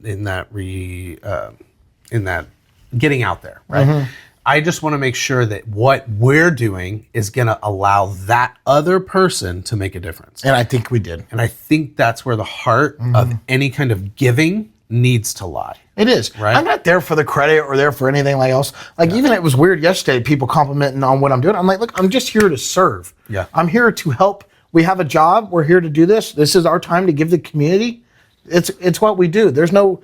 getting out there, right? I just want to make sure that what we're doing is going to allow that other person to make a difference. And I think we did. And I think that's where the heart of any kind of giving needs to lie. It is. Right? I'm not there for the credit or there for anything like else. Even it was weird yesterday, people complimenting on what I'm doing. I'm like, look, I'm just here to serve. Yeah. I'm here to help. We have a job. We're here to do this. This is our time to give the community. It's what we do. There's no,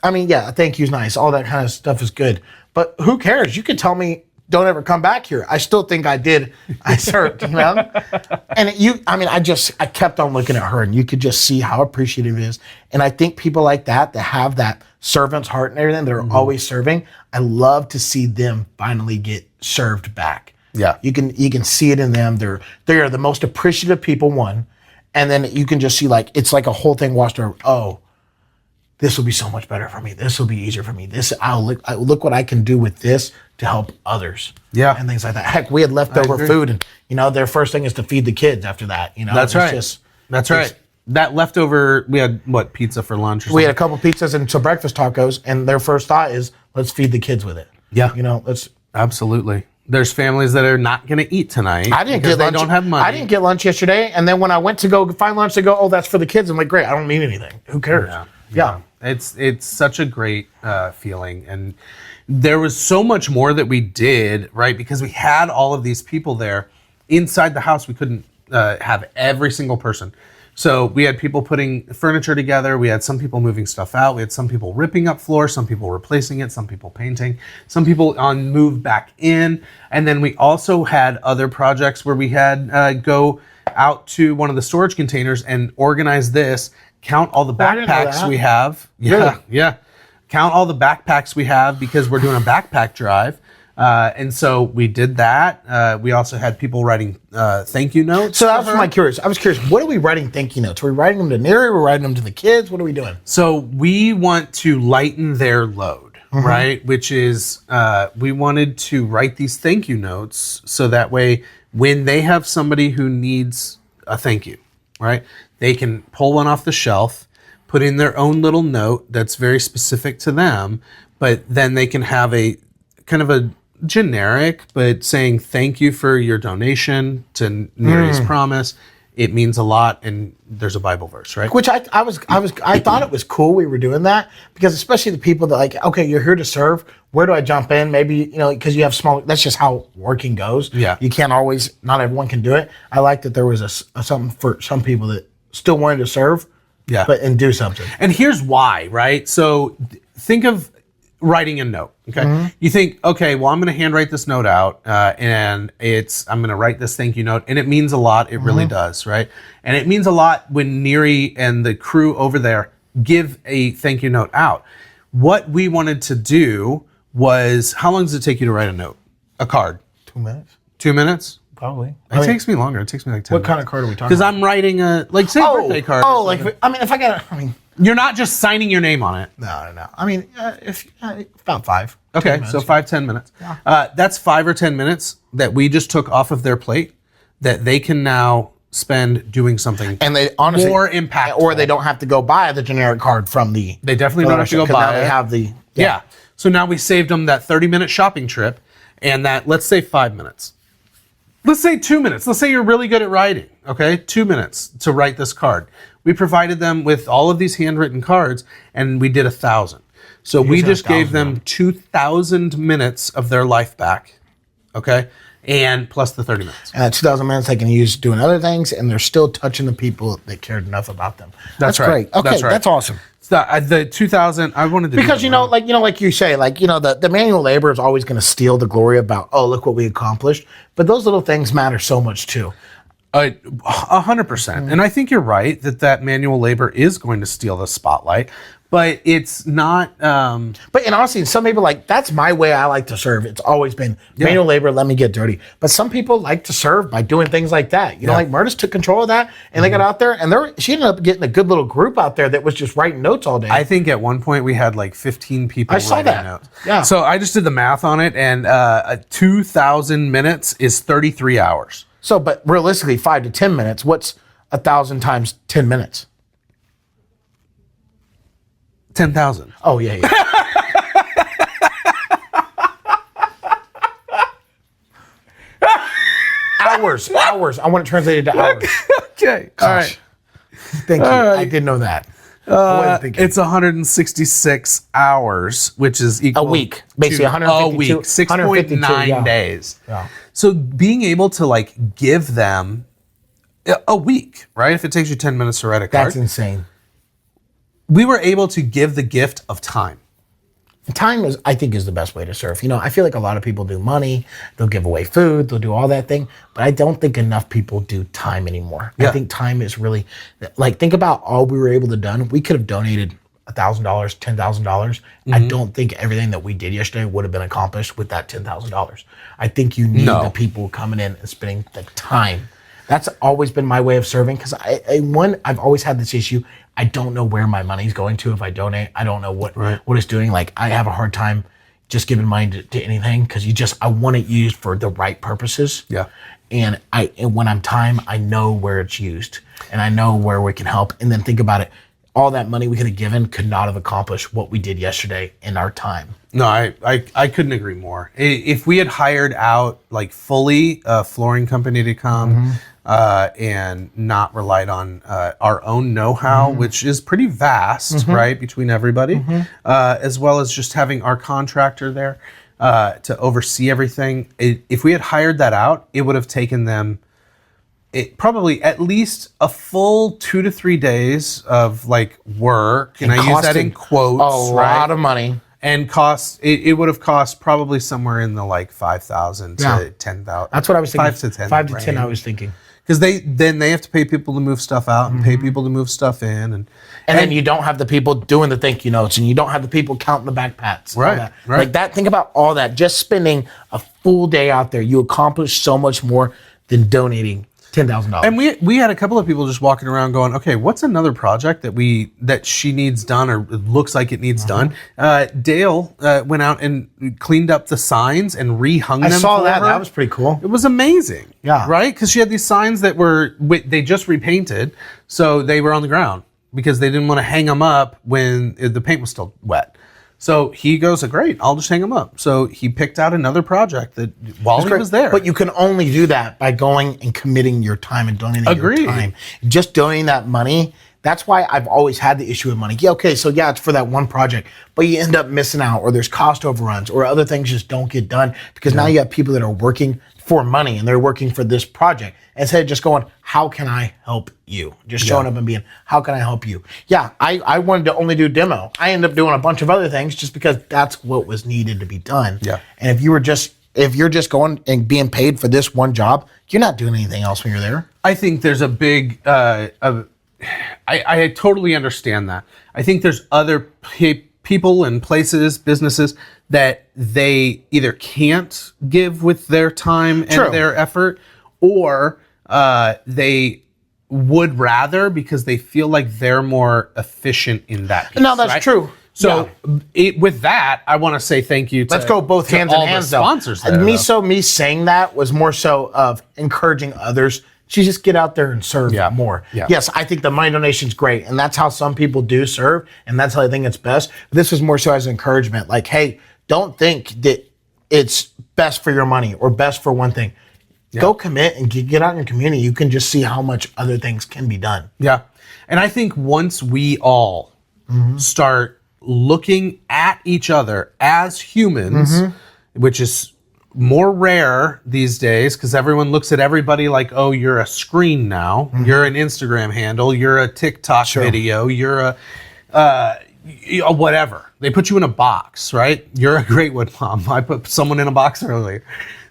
I mean, yeah, thank you's nice. All that kind of stuff is good. But who cares? You could tell me, don't ever come back here. I still think I did. I served, And I kept on looking at her, and you could just see how appreciative it is. And I think people like that have that servant's heart and everything, that are always serving, I love to see them finally get served back. Yeah. You can see it in them. They are the most appreciative people, one. And then you can just see, like, it's like a whole thing washed over. Oh, this will be so much better for me. This will be easier for me. Look what I can do with this to help others. Yeah. And things like that. Heck, we had leftover food, and their first thing is to feed the kids after that. That's right. That's right. That leftover, we had pizza for lunch or something? We had a couple pizzas and some breakfast tacos, and their first thought is, let's feed the kids with it. Yeah. Let's. Absolutely. There's families that are not going to eat tonight. I didn't get lunch. They don't have money. I didn't get lunch yesterday, and then when I went to go find lunch, they go, "Oh, that's for the kids." I'm like, "Great, I don't need anything. Who cares?" Yeah. It's such a great feeling, and there was so much more that we did, right? Because we had all of these people there inside the house. We couldn't have every single person. So we had people putting furniture together. We had some people moving stuff out. We had some people ripping up floors, some people replacing it, some people painting, some people move back in. And then we also had other projects where we had go out to one of the storage containers and organize this, count all the backpacks we have. Yeah, really? Yeah. Count all the backpacks we have because we're doing a backpack drive. And so we did that. We also had people writing thank you notes. So that was my curious. I was curious, what are we writing thank you notes? Are we writing them to Neri? We're writing them to the kids? What are we doing? So we want to lighten their load, right? Which is we wanted to write these thank you notes so that way when they have somebody who needs a thank you, right? They can pull one off the shelf, put in their own little note that's very specific to them, but then they can have a kind of a generic, but saying thank you for your donation to Neri's Promise. It means a lot, and there's a Bible verse, right? Which I thought it was cool we were doing that, because especially the people that, like, okay, you're here to serve. Where do I jump in? Maybe, because you have small, that's just how working goes. Yeah. You can't always, not everyone can do it. I like that there was something for some people that still wanted to serve, and do something. And here's why, right? So think of writing a note, okay? You think, okay, well, I'm going to handwrite this note out, and I'm going to write this thank you note, and it means a lot. It really does, right? And it means a lot when Neri and the crew over there give a thank you note out. What we wanted to do was, how long does it take you to write a note? A card? 2 minutes. 2 minutes? Probably. It takes me longer. It takes me like 10 What minutes. kind of card are we talking about? Because I'm writing a, say, birthday card. Oh, if I got You're not just signing your name on it. No. About 5. Okay, 10 so 5-10 minutes. Yeah. That's 5 or 10 minutes that we just took off of their plate that they can now spend doing something and they honestly more impactful. Or they don't have to go buy the generic card from the. They definitely don't have to go buy now it. They have the. Yeah. So now we saved them that 30-minute shopping trip, and that, let's say 5 minutes. Let's say 2 minutes. Let's say you're really good at writing, okay? 2 minutes to write this card. We provided them with all of these handwritten cards, and we did 1,000. So we just gave them 2,000 minutes of their life back, okay? And plus the 30 minutes. And that 2,000 minutes they can use doing other things, and they're still touching the people that cared enough about them. That's right. Great. Okay, that's right. That's awesome. The 2,000, I wanted to because like you say, the manual labor is always going to steal the glory about, oh, look what we accomplished. But those little things matter so much too. 100%. And I think you're right that manual labor is going to steal the spotlight, but it's not. But honestly, some people that's my way I like to serve. It's always been manual labor. Let me get dirty. But some people like to serve by doing things like that. Like Murtis took control of that, and they got out there, and she ended up getting a good little group out there that was just writing notes all day. I think at one point we had 15 people writing notes. Yeah. So I just did the math on it, and 2,000 minutes is 33 hours. So, but realistically, 5 to 10 minutes. What's 1,000 times 10 minutes? 10,000. Oh, yeah. Hours. I want to translate it to hours. Okay. Gosh. All right. Thank you. Right. I didn't know that. It's 166 hours, which is equal a week. Basically, 152. A week. 6.9 days. Yeah. So being able to give them a week, right? If it takes you 10 minutes to write a card. That's insane. we were able to give the gift of time. Time is, I think, is the best way to serve. I feel like a lot of people do money, they'll give away food, they'll do all that thing, but I don't think enough people do time anymore. Yeah. I think time is really, like, think about all we were able to do. We could have donated $1,000, $10,000. I don't think everything that we did yesterday would have been accomplished with that $10,000. I think you need the people coming in and spending the time. That's always been my way of serving, because I've always had this issue. I don't know where my money's going to if I donate. I don't know what it's doing. Like, I have a hard time just giving money to anything, because I want it used for the right purposes. Yeah. And when I'm time, I know where it's used and I know where we can help. And then think about it. All that money we could have given could not have accomplished what we did yesterday in our time. No, I couldn't agree more. If we had hired out like fully a flooring company to come and not relied on our own know-how, which is pretty vast, right, between everybody, as well as just having our contractor there to oversee everything. If we had hired that out, it would have taken them probably at least a full 2 to 3 days of like work, and I use that in quotes. A lot of money. And it would have cost probably somewhere in the like 5,000 to 10,000. That's what I was thinking. 5 to 10. 5 to 10. I was thinking. Because they have to pay people to move stuff out and pay people to move stuff in, and then you don't have the people doing the thank you notes, and you don't have the people counting the back pats. Right. Like that. Think about all that. Just spending a full day out there, you accomplish so much more than donating $10,000. And we had a couple of people just walking around going, okay, what's another project that she needs done, or it looks like it needs done? Dale went out and cleaned up the signs and rehung them. I saw for that. her. That was pretty cool. It was amazing. Yeah. Right? Because she had these signs that they just repainted, so they were on the ground because they didn't want to hang them up when the paint was still wet. So he goes, great, I'll just hang them up. So he picked out another project that while he was there. But you can only do that by going and committing your time and donating your time. Just donating that money. That's why I've always had the issue with money. Yeah, okay, so yeah, it's for that one project, but you end up missing out, or there's cost overruns, or other things just don't get done because now you have people that are working for money and they're working for this project. Instead of just going, how can I help you? Just showing up and being, how can I help you? Yeah, I wanted to only do demo. I ended up doing a bunch of other things just because that's what was needed to be done. Yeah. And if you're just going and being paid for this one job, you're not doing anything else when you're there. I think there's a big, I totally understand that. I think there's other people and places, businesses that they either can't give with their time and their effort, or they would rather because they feel like they're more efficient in that piece. No, that's true. So with that, I want to say thank you to let's go both hands in hands, sponsors though. Me saying that was more so of encouraging others to just get out there and serve more. Yeah. Yes, I think the money donation's great, and that's how some people do serve, and that's how I think it's best. But this was more so as encouragement, like, hey, don't think that it's best for your money or best for one thing. Go commit and get out in your community. You can just see how much other things can be done. Yeah. And I think once we all start looking at each other as humans, which is more rare these days because everyone looks at everybody like, oh, you're a screen now. You're an Instagram handle. You're a TikTok video. You're a whatever. They put you in a box, right? You're a Greatwood mom. I put someone in a box earlier.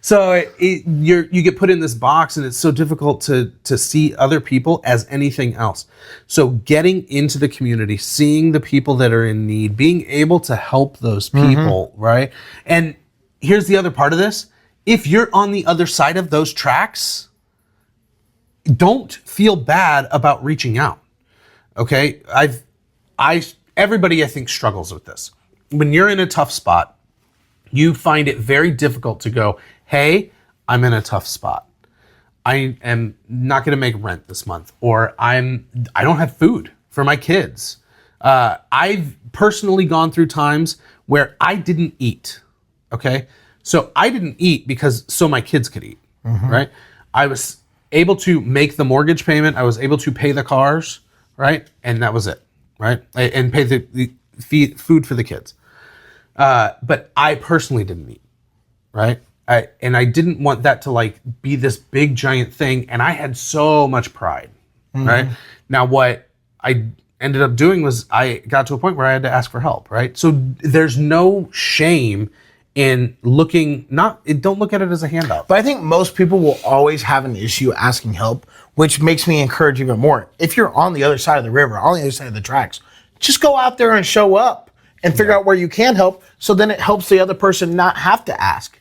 So you get put in this box, and it's so difficult to see other people as anything else. So getting into the community, seeing the people that are in need, being able to help those people, right? And here's the other part of this. If you're on the other side of those tracks, don't feel bad about reaching out. Okay? Everybody I think struggles with this. When you're in a tough spot, you find it very difficult to go, hey, I'm in a tough spot. I am not going to make rent this month, or I don't have food for my kids. I've personally gone through times where I didn't eat. Okay, so I didn't eat because so my kids could eat. Right? I was able to make the mortgage payment. I was able to pay the cars. Right, and that was it. Right, and pay the food for the kids. But I personally didn't eat. Right. I didn't want that to like be this big giant thing, and I had so much pride, right? Now what ended up doing was I got to a point where I had to ask for help, right? So there's no shame in don't look at it as a handout. But I think most people will always have an issue asking help, which makes me encourage even more. If you're on the other side of the river, on the other side of the tracks, just go out there and show up and figure out where you can help. So then it helps the other person not have to ask.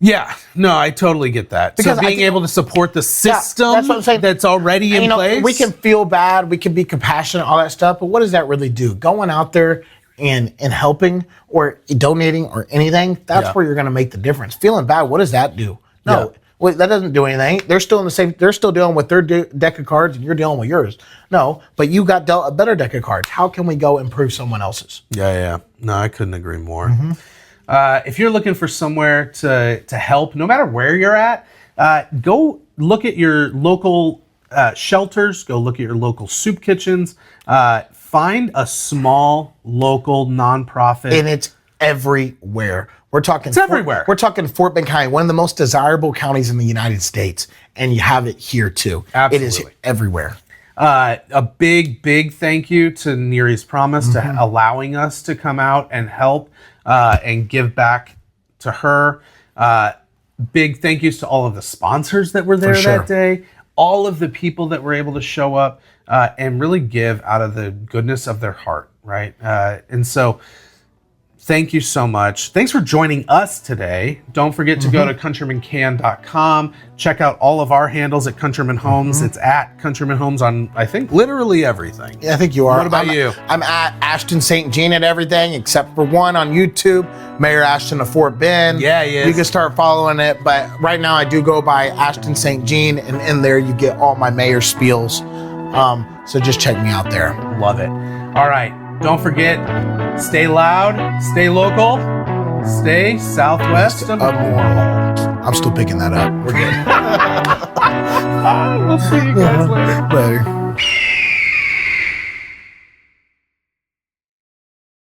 Yeah, no, I totally get that. Because so being able to support the system that's what I'm saying. that's already in place. We can feel bad, we can be compassionate, all that stuff, but what does that really do? Going out there and helping or donating or anything, that's where you're going to make the difference. Feeling bad, what does that do? No, that doesn't do anything. They're still in the same. They're still dealing with their deck of cards, and you're dealing with yours. No, but you got dealt a better deck of cards. How can we go improve someone else's? Yeah. No, I couldn't agree more. If you're looking for somewhere to help, no matter where you're at, go look at your local shelters. Go look at your local soup kitchens. Find a small local nonprofit, and it's everywhere. It's everywhere. We're talking Fort Bend County, one of the most desirable counties in the United States, and you have it here too. Absolutely. It is everywhere. A big thank you to Neri's Promise to allowing us to come out and help and give back to her. Big thank yous to all of the sponsors that were there that day, all of the people that were able to show up and really give out of the goodness of their heart, right? And so thank you so much. Thanks for joining us today. Don't forget to go to countrymancan.com. Check out all of our handles at Countryman Homes. It's at Countryman Homes on, I think, literally everything. Yeah, I think you are. What about you? I'm at Ashton St. at everything except for one on YouTube, Mayor Ashton of Fort Bend. Yeah, he is. You can start following it, but right now I do go by Ashton St. and in there you get all my mayor spiels. So just check me out there. Love it. All right. Don't forget, stay loud, stay local, stay southwest of Mayoral. I'm still picking that up. We're good. We'll see you guys later. Later.